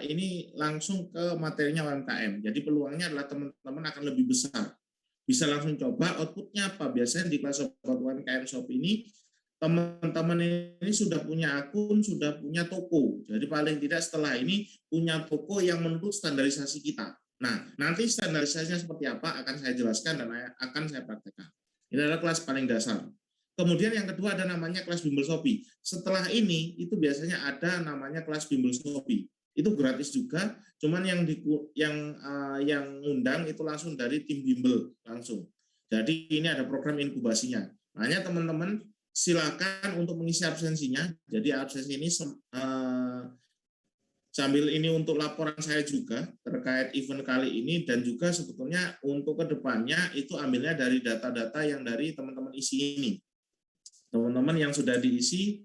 ini langsung ke materinya UMKM. Jadi peluangnya adalah teman-teman akan lebih besar. Bisa langsung coba outputnya apa. Biasanya di kelas Sobat UMKM Shopee ini teman-teman ini sudah punya akun, sudah punya toko. Jadi paling tidak setelah ini punya toko yang menurut standarisasi kita. Nah, nanti standarisasinya seperti apa akan saya jelaskan dan akan saya praktekkan. Ini adalah kelas paling dasar. Kemudian yang kedua ada namanya kelas Bimbel Shopee. Setelah ini itu biasanya ada namanya kelas Bimbel Shopee. itu gratis juga, cuman yang ngundang itu langsung dari tim bimbel langsung. Jadi ini ada program inkubasinya. Makanya teman-teman silakan untuk mengisi absensinya. Jadi absensi ini sambil ini untuk laporan saya juga terkait event kali ini, dan juga sebetulnya untuk kedepannya itu ambilnya dari data-data yang dari teman-teman isi ini. Teman-teman yang sudah diisi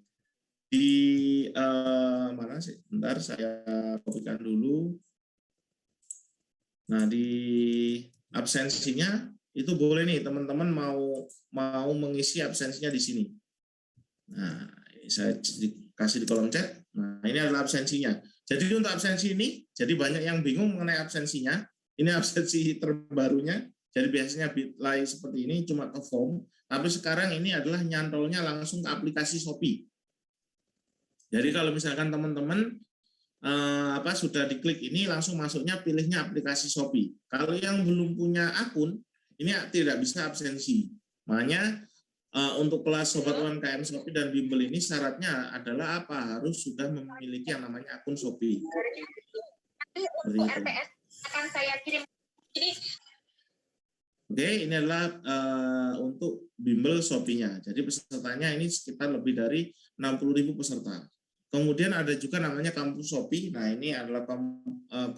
di mana sih? Bentar saya kopikan dulu. Nah, di absensinya itu boleh nih teman-teman mau mengisi absensinya di sini. Nah, saya kasih di kolom chat. Nah, ini adalah absensinya. Jadi untuk absensi ini, jadi banyak yang bingung mengenai absensinya. Ini absensi terbarunya. Jadi biasanya Bitly seperti ini cuma ke form, tapi sekarang ini adalah nyantolnya langsung ke aplikasi Shopee. Jadi kalau misalkan teman-teman sudah diklik ini, langsung masuknya pilihnya aplikasi Shopee. Kalau yang belum punya akun, ini tidak bisa absensi. Makanya untuk kelas Sobat UMKM Shopee dan Bimbel ini syaratnya adalah apa? Harus sudah memiliki yang namanya akun Shopee. RTS akan saya kirim ini. Oke, ini adalah untuk Bimbel Shopee-nya. Jadi pesertanya ini sekitar lebih dari 60.000 peserta. Kemudian ada juga namanya Kampus Shopee. Nah, ini adalah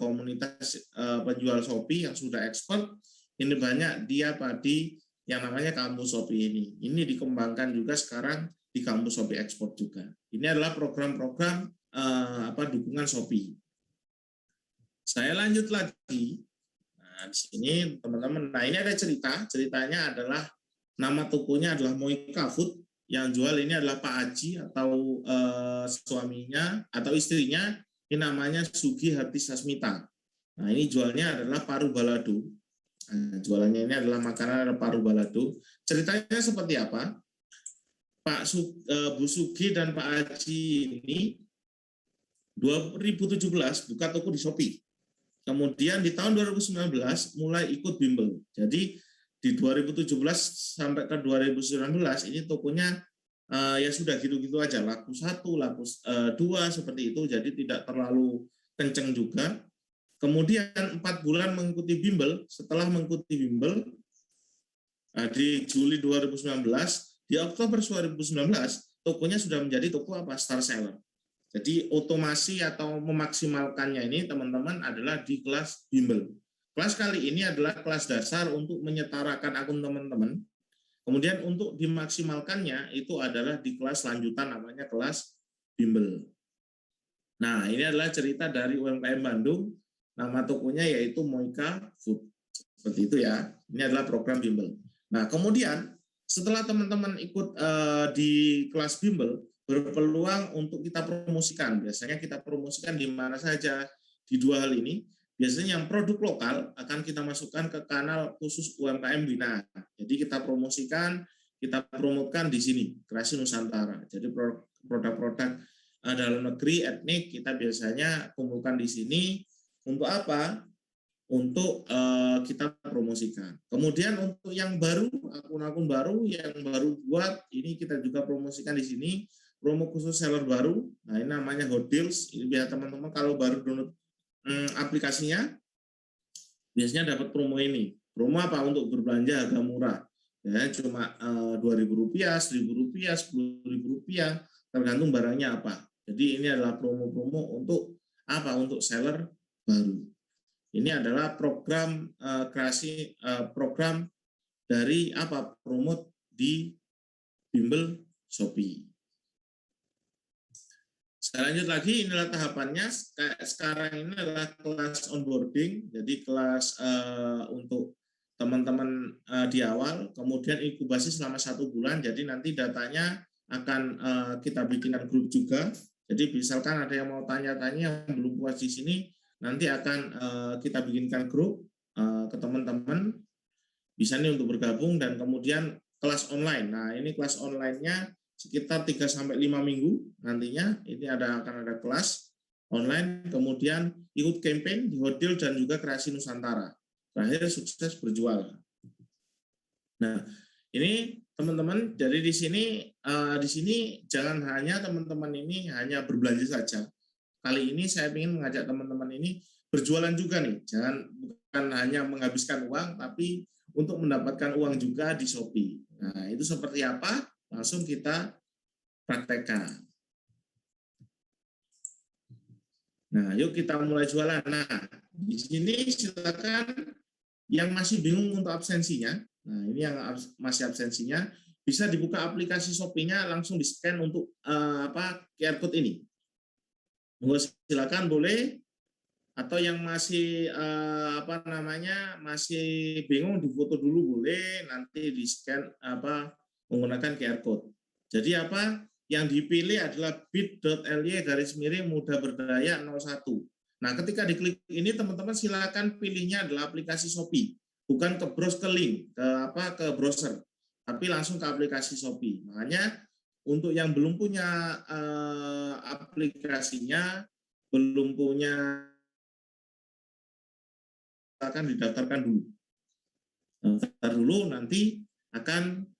komunitas penjual Shopee yang sudah expert. Ini banyak dia di yang namanya Kampus Shopee ini. Ini dikembangkan juga sekarang di Kampus Shopee Export juga. Ini adalah program-program dukungan Shopee. Saya lanjut lagi. Nah, di sini teman-teman, nah ini ada ceritanya adalah nama tokonya adalah Moika Food, yang jual ini adalah Pak Haji atau suaminya atau istrinya, ini namanya Sugi Hati Sasmita. Nah, ini jualnya adalah paru balado. Nah, jualannya ini adalah makanan adalah paru balado. Ceritanya seperti apa? Bu Sugi dan Pak Haji ini 2017 buka toko di Shopee. Kemudian di tahun 2019 mulai ikut bimbel. Jadi di 2017 sampai ke 2019 ini tokonya ya sudah gitu-gitu aja, laku 1, laku 2 seperti itu, jadi tidak terlalu kenceng juga. Kemudian 4 bulan mengikuti bimbel, setelah mengikuti bimbel di Juli 2019, di Oktober 2019 tokonya sudah menjadi toko star seller. Jadi otomasi atau memaksimalkannya ini teman-teman adalah di kelas bimbel. Kelas kali ini adalah kelas dasar untuk menyetarakan akun teman-teman. Kemudian untuk dimaksimalkannya itu adalah di kelas lanjutan namanya kelas bimbel. Nah, ini adalah cerita dari UMKM Bandung. Nama tokonya yaitu Moika Food. Seperti itu ya. Ini adalah program bimbel. Nah, kemudian setelah teman-teman ikut di kelas bimbel, berpeluang untuk kita promosikan. Biasanya kita promosikan di mana saja di 2 hal ini. Biasanya yang produk lokal akan kita masukkan ke kanal khusus UMKM Bina. Jadi kita promosikan, kita promotkan di sini, Kreasi Nusantara. Jadi produk-produk dalam negeri, etnik, kita biasanya kumpulkan di sini. Untuk apa? Untuk kita promosikan. Kemudian untuk yang baru, akun-akun baru yang baru buat, ini kita juga promosikan di sini. Promo khusus seller baru, nah ini namanya Hot Deals. Ini biar teman-teman kalau baru download aplikasinya, biasanya dapat promo ini. Promo apa? Untuk berbelanja harga murah. Ya, cuma Rp2.000, Rp1.000, Rp10.000, tergantung barangnya apa. Jadi ini adalah promo-promo untuk apa? Untuk seller baru. Ini adalah program program dari promote di Bimbel Shopee. Saya lanjut lagi, inilah tahapannya. Sekarang ini adalah kelas onboarding, jadi kelas untuk teman-teman di awal, kemudian inkubasi selama 1 bulan, jadi nanti datanya akan kita bikinkan grup juga. Jadi misalkan ada yang mau tanya-tanya yang belum puas di sini, nanti akan kita bikinkan grup ke teman-teman, bisa nih untuk bergabung, dan kemudian kelas online. Nah, ini kelas online-nya sekitar 3-5 minggu nantinya, ini akan ada kelas online, kemudian ikut campaign di Hot Deal dan juga Kreasi Nusantara. Terakhir sukses berjual. Nah, ini teman-teman, jadi di sini jangan hanya teman-teman ini hanya berbelanja saja, kali ini saya ingin mengajak teman-teman ini berjualan juga nih. Bukan hanya menghabiskan uang, tapi untuk mendapatkan uang juga di Shopee. Nah, itu seperti apa? Langsung kita praktekkan. Nah, yuk kita mulai jualan. Nah, di sini silakan yang masih bingung untuk absensinya. Nah, ini yang masih absensinya bisa dibuka aplikasi Shopee-nya, langsung di-scan untuk QR code ini. Silakan boleh, atau yang masih masih bingung difoto dulu boleh, nanti di-scan menggunakan QR code. Jadi yang dipilih adalah bit.ly/muda berdaya 01. Nah, ketika diklik ini teman-teman silakan pilihnya adalah aplikasi Shopee, bukan ke link ke browser, tapi langsung ke aplikasi Shopee. Makanya untuk yang belum punya aplikasinya, belum punya, akan didaftarkan dulu. Daftar dulu, nanti akan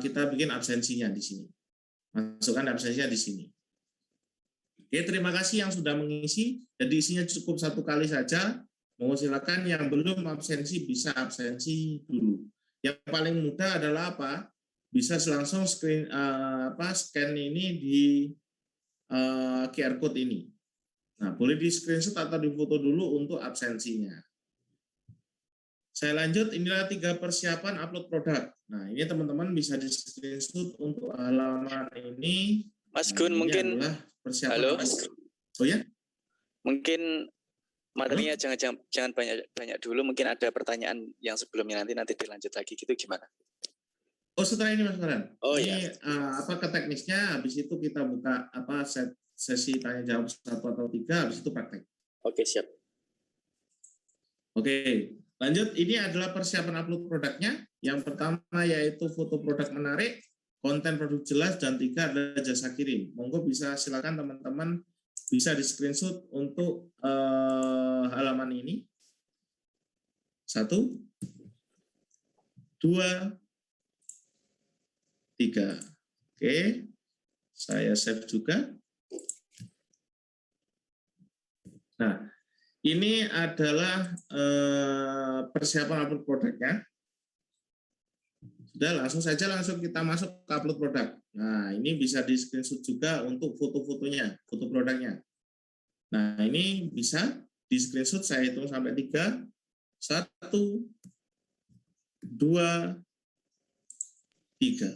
kita bikin absensinya di sini. Masukkan absensinya di sini. Oke, terima kasih yang sudah mengisi. Jadi isinya cukup 1 kali saja. Mau silakan yang belum absensi bisa absensi dulu. Yang paling mudah adalah bisa langsung scan ini di QR code ini. Nah, boleh di screenshot atau difoto dulu untuk absensinya. Saya lanjut, inilah 3 persiapan upload produk. Nah, ini teman-teman bisa di screenshot untuk halaman ini. Mas Gun, mungkin halo. Oh ya? Mungkin materinya jangan banyak dulu, mungkin ada pertanyaan yang sebelumnya nanti dilanjut lagi gitu, gimana? Oh, setelah ini Mas Farhan. Oh ini ya. Ke teknisnya, habis itu kita buka sesi tanya jawab 1 atau 3, habis itu praktek. Oke, siap. Oke, lanjut. Ini adalah persiapan upload produknya. Yang pertama yaitu foto produk menarik, konten produk jelas, dan 3 adalah jasa kirim. Monggo bisa silakan teman-teman bisa di screenshot untuk halaman ini. 1, 2, 3. Oke, saya save juga. Nah, ini adalah persiapan upload produknya. Sudah, langsung kita masuk ke upload produk. Nah, ini bisa di screenshot juga untuk foto-fotonya, foto produknya. Nah, ini bisa di screenshot, saya hitung sampai 3. 1, 2, 3.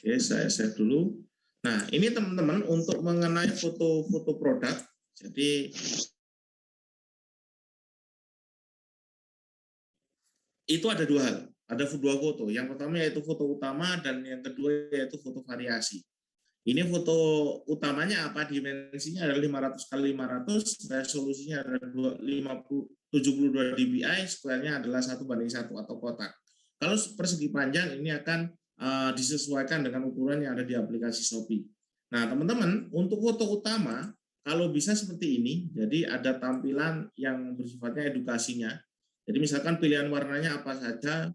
Oke, saya save dulu. Nah, ini teman-teman untuk mengenai foto-foto produk. Jadi itu ada 2 hal, ada 2 foto. Yang pertama yaitu foto utama, dan yang kedua yaitu foto variasi. Ini foto utamanya dimensinya adalah 500 x 500, resolusinya adalah 72 dpi, square-nya adalah 1:1 atau kotak. Kalau persegi panjang ini akan disesuaikan dengan ukuran yang ada di aplikasi Shopee. Nah, teman-teman, untuk foto utama kalau bisa seperti ini, jadi ada tampilan yang bersifatnya edukasinya. Jadi misalkan pilihan warnanya apa saja,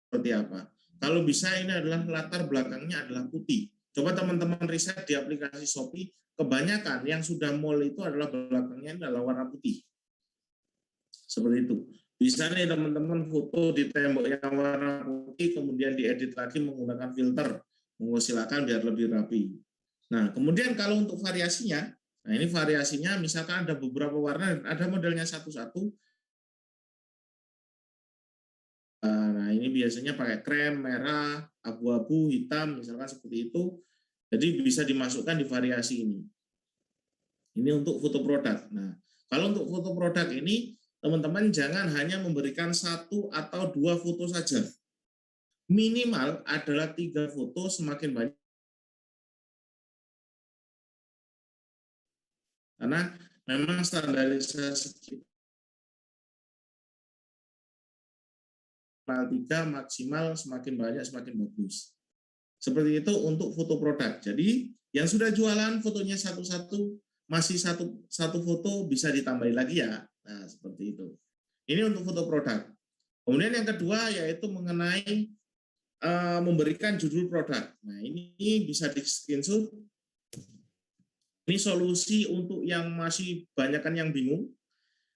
seperti apa. Kalau bisa ini adalah latar belakangnya adalah putih. Coba teman-teman riset di aplikasi Shopee, kebanyakan yang sudah mall itu adalah belakangnya adalah warna putih. Seperti itu. Bisa nih teman-teman foto di tembok yang warna putih, kemudian diedit lagi menggunakan filter. Silakan biar lebih rapi. Nah, kemudian kalau untuk variasinya, nah ini variasinya misalkan ada beberapa warna, ada modelnya satu-satu. Nah, ini biasanya pakai krem, merah, abu-abu, hitam, misalkan seperti itu. Jadi bisa dimasukkan di variasi ini. Ini untuk foto produk. Nah, kalau untuk foto produk ini, teman-teman jangan hanya memberikan 1 atau 2 foto saja. Minimal adalah 3 foto, semakin banyak. Karena memang standarisasi 3 maksimal, semakin banyak semakin bagus. Seperti itu untuk foto produk. Jadi yang sudah jualan fotonya satu-satu, masih satu foto bisa ditambahin lagi ya. Nah, seperti itu. Ini untuk foto produk. Kemudian yang kedua yaitu mengenai memberikan judul produk. Nah, ini bisa di screenshot. Ini solusi untuk yang masih banyakkan yang bingung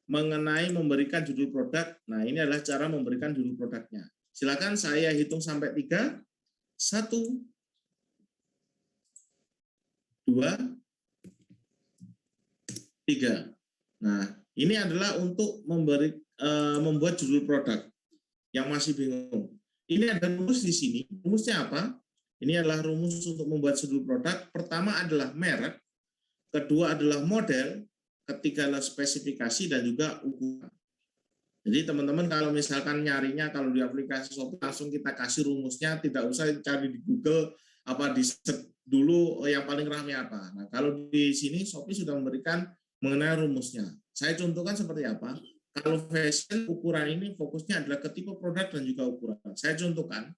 mengenai memberikan judul produk. Nah, ini adalah cara memberikan judul produknya. Silakan saya hitung sampai 3. 1, 2, 3. Nah, ini adalah untuk membuat judul produk yang masih bingung. Ini ada rumus di sini. Rumusnya apa? Ini adalah rumus untuk membuat judul produk. Pertama adalah merek, kedua adalah model, ketiga adalah spesifikasi dan juga ukuran. Jadi teman-teman kalau misalkan nyarinya kalau di aplikasi Shopee langsung kita kasih rumusnya, tidak usah cari di Google apa di search dulu yang paling ramai apa. Nah, kalau di sini Shopee sudah memberikan mengenai rumusnya. Saya contohkan seperti apa? Kalau fashion ukuran ini fokusnya adalah ke tipe produk dan juga ukuran. Saya contohkan,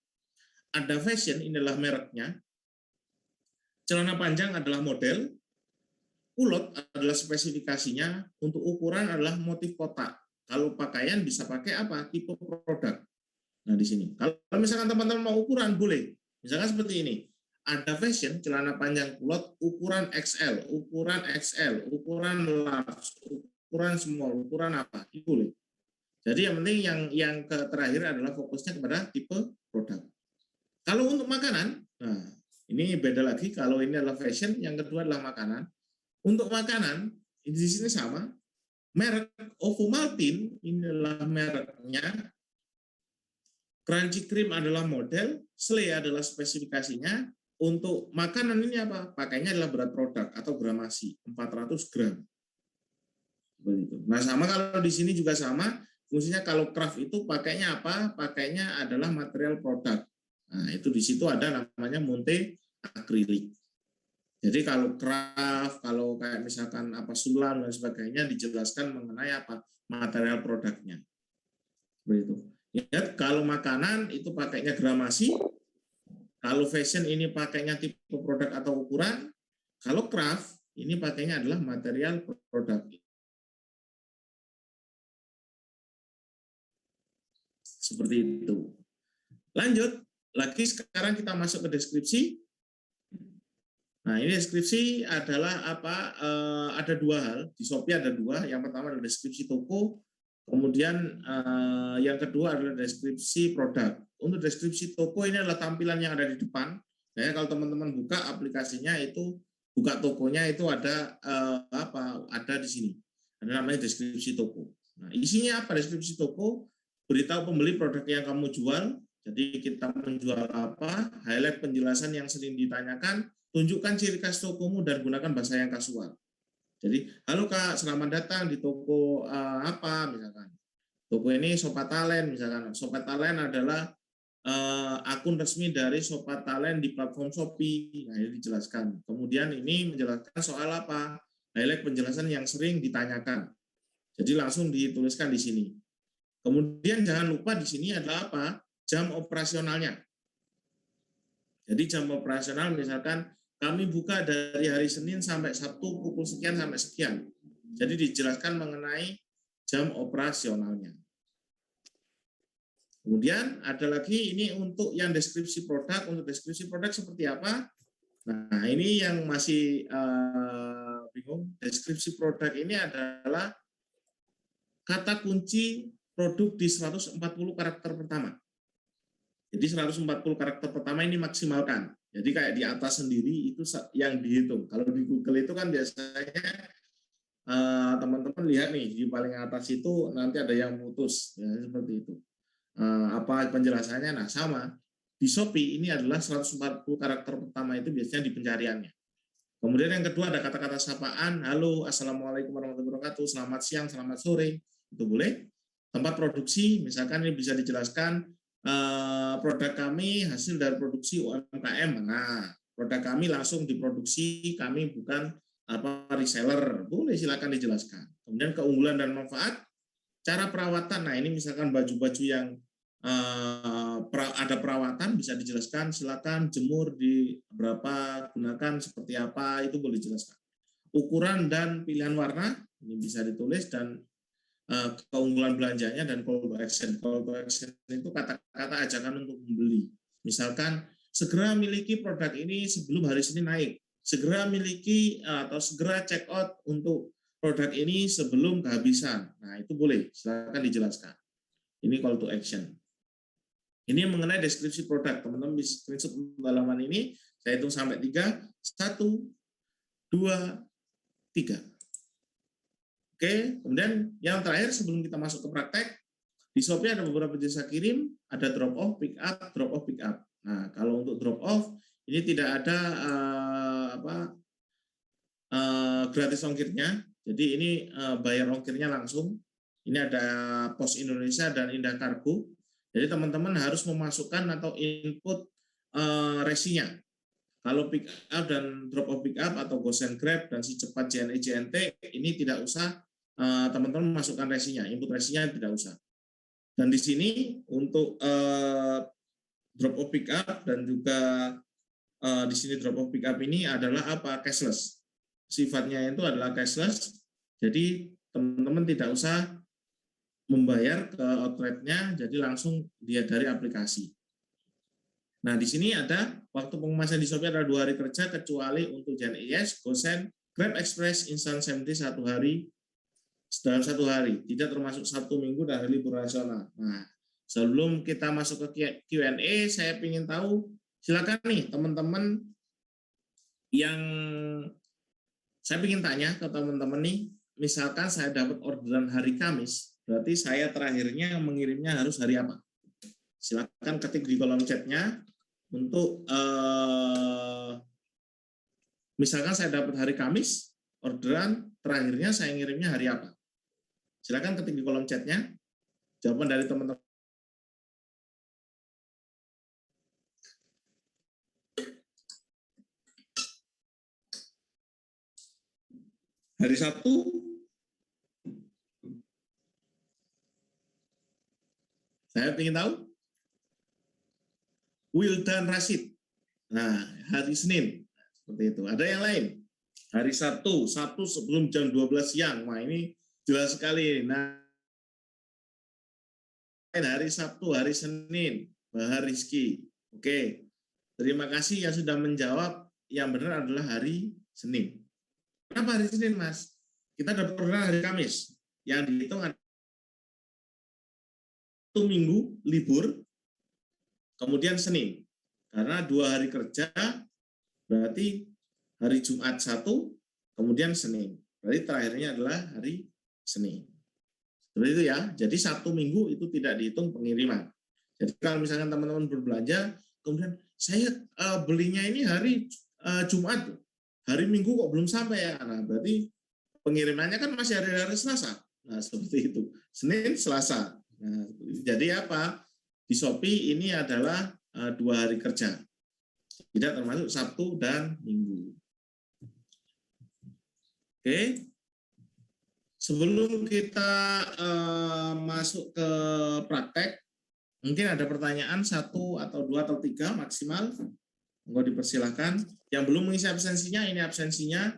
ada fashion ini adalah mereknya, celana panjang adalah model, kulot adalah spesifikasinya, untuk ukuran adalah motif kotak. Kalau pakaian bisa pakai apa? Tipe produk. Nah di sini, kalau misalkan teman-teman mau ukuran boleh. Misalkan seperti ini, ada fashion celana panjang kulot ukuran XL, ukuran large, ukuran small, ukuran apa, itu boleh. Jadi yang penting yang terakhir adalah fokusnya kepada tipe produk. Kalau untuk makanan, nah ini beda lagi. Kalau ini adalah fashion, yang kedua adalah makanan. Untuk makanan, di sini sama. Merek Ovomaltine ini adalah mereknya. Crunchy Cream adalah model, Slay adalah spesifikasinya. Untuk makanan ini apa? Pakainya adalah berat produk atau gramasi, 400 gram. Begitu. Nah, sama kalau di sini juga sama, fungsinya kalau craft itu pakainya apa? Pakainya adalah material produk. Nah, itu di situ ada namanya monte akrilik. Jadi kalau craft, kalau kayak misalkan apa sulam dan sebagainya dijelaskan mengenai apa material produknya. Begitu. Ya, kalau makanan itu pakainya gramasi, kalau fashion ini pakainya tipe produk atau ukuran, kalau craft ini pakainya adalah material produk. Seperti itu. Lanjut, lagi sekarang kita masuk ke deskripsi. Nah, ini deskripsi adalah apa? Ada dua hal. Di Shopee ada dua. Yang pertama adalah deskripsi toko. Kemudian yang kedua adalah deskripsi produk. Untuk deskripsi toko ini adalah tampilan yang ada di depan. Nah, kalau teman-teman buka aplikasinya itu, buka tokonya itu ada ada di sini. Ada namanya deskripsi toko. Nah, isinya apa deskripsi toko? Beritahu pembeli produk yang kamu jual. Jadi kita menjual apa? Highlight penjelasan yang sering ditanyakan. Tunjukkan ciri khas tokomu dan gunakan bahasa yang kasual. Jadi, halo Kak, selamat datang di toko apa misalkan. Toko ini Sobat Talent misalkan. Sobat Talent adalah akun resmi dari Sobat Talent di platform Shopee. Nah, ini dijelaskan. Kemudian ini menjelaskan soal apa? Highlight penjelasan yang sering ditanyakan. Jadi langsung dituliskan di sini. Kemudian jangan lupa di sini adalah apa? Jam operasionalnya. Jadi jam operasional misalkan kami buka dari hari Senin sampai Sabtu pukul sekian sampai sekian. Jadi dijelaskan mengenai jam operasionalnya. Kemudian ada lagi ini untuk yang deskripsi produk. Untuk deskripsi produk seperti apa? Nah ini yang masih bingung. Deskripsi produk ini adalah kata kunci produk di 140 karakter pertama. Jadi 140 karakter pertama ini maksimalkan. Jadi kayak di atas sendiri itu yang dihitung. Kalau di Google itu kan biasanya teman-teman lihat nih di paling atas itu nanti ada yang putus ya, seperti itu. Apa penjelasannya? Nah sama di Shopee ini adalah 140 karakter pertama itu biasanya di pencariannya. Kemudian yang kedua ada kata-kata sapaan. Halo, assalamualaikum warahmatullahi wabarakatuh. Selamat siang, selamat sore. Itu boleh. Tempat produksi misalkan ini bisa dijelaskan. Produk kami hasil dari produksi UMKM. Nah, produk kami langsung diproduksi, kami bukan reseller. Boleh silakan dijelaskan. Kemudian keunggulan dan manfaat, cara perawatan. Nah, ini misalkan baju-baju yang ada perawatan bisa dijelaskan. Silakan jemur di berapa, gunakan seperti apa, itu boleh dijelaskan. Ukuran dan pilihan warna ini bisa ditulis dan keunggulan belanjanya dan call to action. Call to action itu kata-kata ajakan untuk membeli. Misalkan segera miliki produk ini sebelum hari Senin naik, segera miliki atau segera check out untuk produk ini sebelum kehabisan. Nah, itu boleh, silakan dijelaskan. Ini call to action. Ini mengenai deskripsi produk. Teman-teman bisa screenshot halaman ini, saya hitung sampai 3, 1, 2, 3. Oke, kemudian yang terakhir sebelum kita masuk ke praktek, di Shopee ada beberapa jasa kirim, ada drop off, pick up, drop off, pick up. Nah, kalau untuk drop off, ini tidak ada gratis ongkirnya, jadi ini bayar ongkirnya langsung. Ini ada Pos Indonesia dan Indah Kargo. Jadi teman-teman harus memasukkan atau input resinya. Kalau pick up dan drop off pick up atau Go and Grab dan si cepat JNE JNT ini tidak usah teman-teman masukkan resinya, input resinya tidak usah. Dan di sini untuk drop off pick up dan juga di sini drop off pick up ini adalah apa? Cashless. Sifatnya itu adalah cashless. Jadi teman-teman tidak usah membayar ke outletnya, jadi langsung dia dari aplikasi. Nah, di sini ada waktu pengemasan di Shopee ada 2 hari kerja kecuali untuk JNES, GoSend, Grab Express, Instant SMT 1 hari dalam 1 hari, tidak termasuk Sabtu, Minggu, dan hari libur nasional. Nah, sebelum kita masuk ke Q&A, saya ingin tahu, silakan nih teman-teman yang saya ingin tanya ke teman-teman nih, misalkan saya dapat orderan hari Kamis, berarti saya terakhirnya mengirimnya harus hari apa? Silakan ketik di kolom chatnya untuk misalkan saya dapat hari Kamis, orderan terakhirnya saya ngirimnya hari apa? Silakan ketik di kolom chatnya. Jawaban dari teman-teman. Hari Sabtu. Saya ingin tahu. Wildan Rashid. Nah, hari Senin. Seperti itu. Ada yang lain? Hari Sabtu sebelum jam 12 siang. Wah, ini jelas sekali. Nah, hari Sabtu, hari Senin, Bahar Rizky. Oke. Terima kasih yang sudah menjawab. Yang benar adalah hari Senin. Kenapa hari Senin, Mas? Kita dapat orderan hari Kamis. Yang dihitung ada 1 minggu libur, kemudian Senin. Karena 2 hari kerja, berarti hari Jumat 1, kemudian Senin. Berarti terakhirnya adalah hari Senin. Seperti itu ya. Jadi 1 minggu itu tidak dihitung pengiriman. Jadi kalau misalkan teman-teman berbelanja, kemudian saya belinya ini hari Jumat, hari Minggu kok belum sampai ya. Nah, berarti pengirimannya kan masih hari Selasa. Nah, seperti itu. Senin, Selasa. Nah, jadi apa? Di Shopee ini adalah 2 hari kerja. Tidak termasuk Sabtu dan Minggu. Oke. Sebelum kita masuk ke praktek, mungkin ada pertanyaan 1 atau 2 atau 3 maksimal. Monggo dipersilahkan. Yang belum mengisi absensinya, ini absensinya.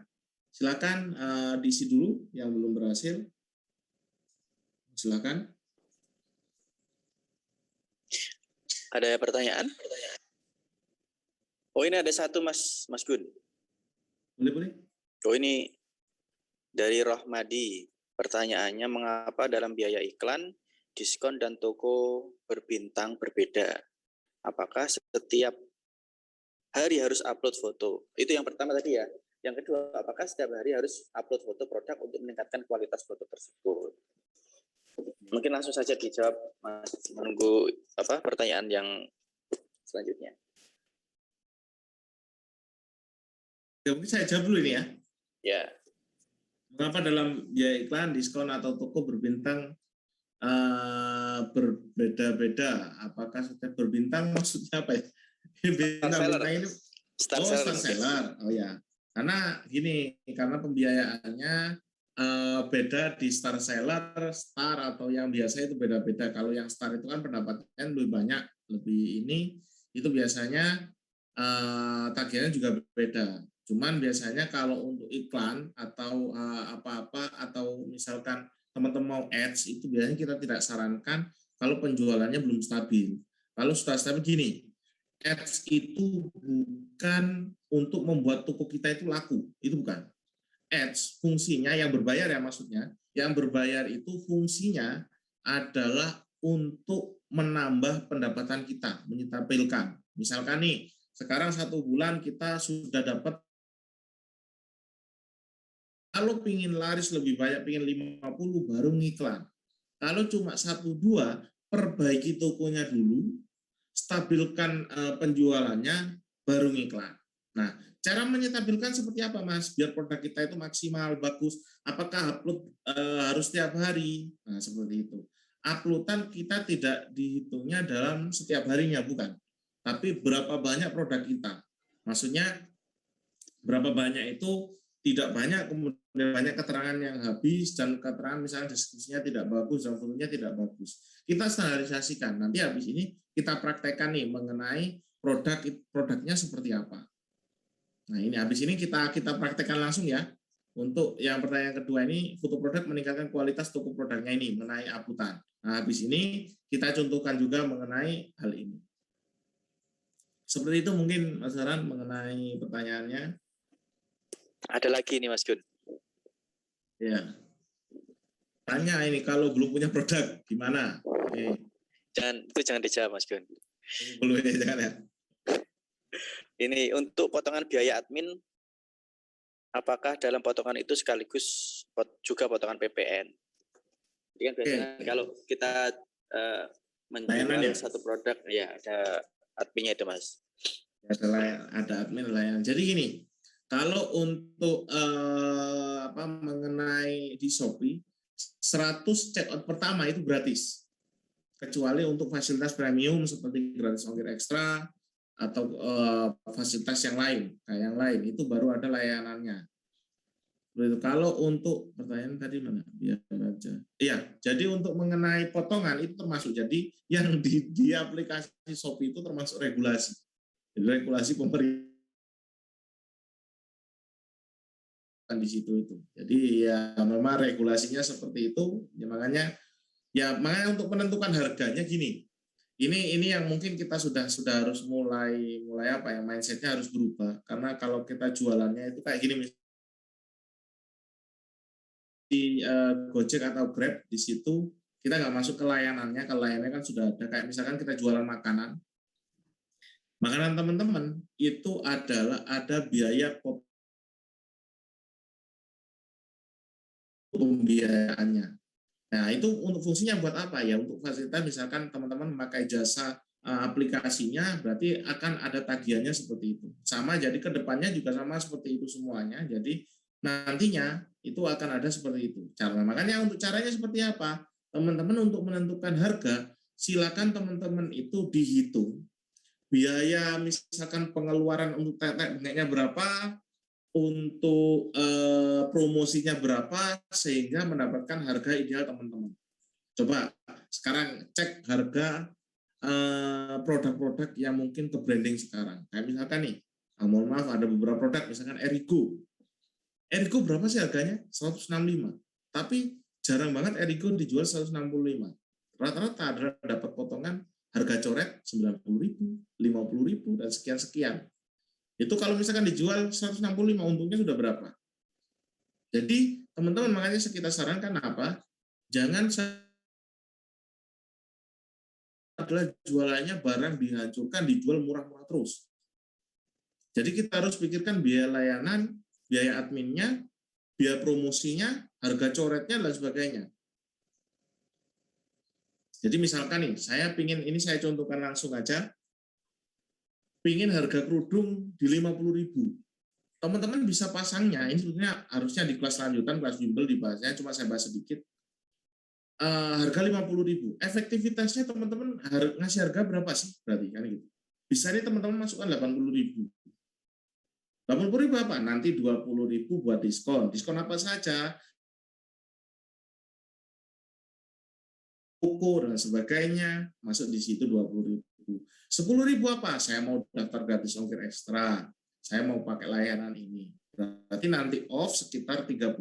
Silakan diisi dulu yang belum berhasil. Silakan. Ada pertanyaan? Oh, ini ada 1 Mas Gun. Boleh. Oh, ini dari Rohmadi. Pertanyaannya, mengapa dalam biaya iklan, diskon dan toko berbintang berbeda? Apakah setiap hari harus upload foto? Itu yang pertama tadi ya. Yang kedua, apakah setiap hari harus upload foto produk untuk meningkatkan kualitas foto tersebut? Mungkin langsung saja dijawab, Mas. Menunggu pertanyaan yang selanjutnya. Ya, mungkin saya jawab dulu ini ya. Ya. Mengapa dalam biaya iklan, diskon atau toko berbintang berbeda-beda? Apakah setiap berbintang maksudnya apa ya? Bintang ini star seller. Oh ya. Karena gini, karena pembiayaannya beda di star seller, star atau yang biasa itu beda-beda. Kalau yang star itu kan pendapatannya lebih banyak, lebih ini, itu biasanya tagihannya juga beda. Cuman biasanya kalau untuk iklan atau apa-apa atau misalkan teman-teman mau ads, itu biasanya kita tidak sarankan kalau penjualannya belum stabil. Kalau sudah stabil gini, ads itu bukan untuk membuat toko kita itu laku, itu bukan. Ads fungsinya yang berbayar ya maksudnya, yang berbayar itu fungsinya adalah untuk menambah pendapatan kita, menyetabilkan. Misalkan nih, sekarang 1 bulan kita sudah dapat, kalau pingin laris lebih banyak, pingin 50 baru ngiklan. Kalau cuma 1-2, perbaiki tokonya dulu, stabilkan penjualannya, baru ngiklan. Nah, cara menyetabilkan seperti apa, Mas? Biar produk kita itu maksimal, bagus. Apakah upload harus setiap hari? Nah, seperti itu. Uploadan kita tidak dihitungnya dalam setiap harinya, bukan. Tapi berapa banyak produk kita. Maksudnya, berapa banyak itu tidak banyak, kemudian banyak keterangan yang habis, dan keterangan misalnya deskripsinya tidak bagus, dan fotonya tidak bagus. Kita standarisasikan. Nanti habis ini kita praktekkan nih mengenai produknya seperti apa. Nah, ini habis ini kita praktekkan langsung ya. Untuk yang pertanyaan kedua ini, foto produk meningkatkan kualitas toko produknya ini mengenai uploadan. Nah, habis ini kita contohkan juga mengenai hal ini. Seperti itu mungkin Mas Haran mengenai pertanyaannya. Ada lagi nih Mas Gun. Ya. Tanya ini kalau belum punya produk gimana? Oke. Jangan dijawab Mas Gun. Belum ya, jangan ya. Ini untuk potongan biaya admin, apakah dalam potongan itu sekaligus juga potongan PPN? Jadi kan biasanya kalau kita menjual satu produk, ya ada adminnya itu Mas. Ada admin layanan. Jadi gini, kalau untuk mengenai di Shopee, 100 checkout pertama itu gratis. Kecuali untuk fasilitas premium seperti gratis ongkir ekstra atau fasilitas yang lain, kayak yang lain itu baru ada layanannya. Kalau untuk pertanyaan tadi mana? Biar aja. Iya, jadi untuk mengenai potongan itu termasuk. Jadi yang di aplikasi Shopee itu termasuk regulasi. Jadi regulasi pemerintah di situ itu. Jadi ya memang regulasinya seperti itu. Ya makanya untuk menentukan harganya gini. Ini yang mungkin kita sudah harus mulai apa ya, mindsetnya harus berubah. Karena kalau kita jualannya itu kayak gini, di Gojek atau Grab, di situ kita nggak masuk ke layanannya. Kalau layanannya kan sudah ada. Kayak misalkan kita jualan makanan teman-teman itu adalah ada biaya pembiayaannya. Nah, itu untuk fungsinya buat apa ya? Untuk fasilitas misalkan teman-teman memakai jasa aplikasinya, berarti akan ada tagihannya seperti itu. Sama, jadi ke depannya juga sama seperti itu semuanya. Jadi nantinya itu akan ada seperti itu. Makanya untuk caranya seperti apa? Teman-teman untuk menentukan harga, silakan teman-teman itu dihitung. Biaya misalkan pengeluaran untuk tetek bengeknya berapa, untuk promosinya berapa, sehingga mendapatkan harga ideal teman-teman. Coba sekarang cek harga produk-produk yang mungkin ke branding sekarang. Kayak misalkan nih, mohon maaf ada beberapa produk, misalkan Erigo. Erigo berapa sih harganya? 165. Tapi jarang banget Erigo dijual 165. Rata-rata adalah dapat potongan harga coret 90.000, 50.000, dan sekian-sekian. Itu kalau misalkan dijual 165, untungnya sudah berapa? Jadi teman-teman makanya kita sarankan apa? Jangan adalah jualannya barang dihancurkan, dijual murah-murah terus. Jadi kita harus pikirkan biaya layanan, biaya adminnya, biaya promosinya, harga coretnya, dan sebagainya. Jadi misalkan nih, saya contohkan langsung aja, pingin harga kerudung di 50.000. Teman-teman bisa pasangnya, ini sebetulnya harusnya di kelas lanjutan, kelas bimbel dibahasnya, cuma saya bahas sedikit. Harga 50.000. Efektivitasnya teman-teman ngasih harga berapa sih? Berarti kan gitu. Bisa nih teman-teman masukkan 80.000. 80.000 apa? Nanti 20.000 buat diskon. Diskon apa saja? Buku dan sebagainya, masuk di situ 20.000. 10.000 apa? Saya mau daftar gratis ongkir ekstra. Saya mau pakai layanan ini. Berarti nanti off sekitar 30.000.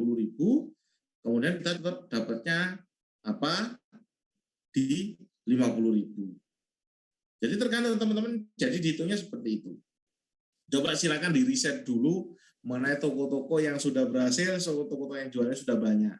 Kemudian kita tetap dapatnya apa? Di 50.000. Jadi tergantung teman-teman, jadi dihitungnya seperti itu. Coba silakan di riset dulu mengenai toko-toko yang sudah berhasil, toko-toko yang jualnya sudah banyak.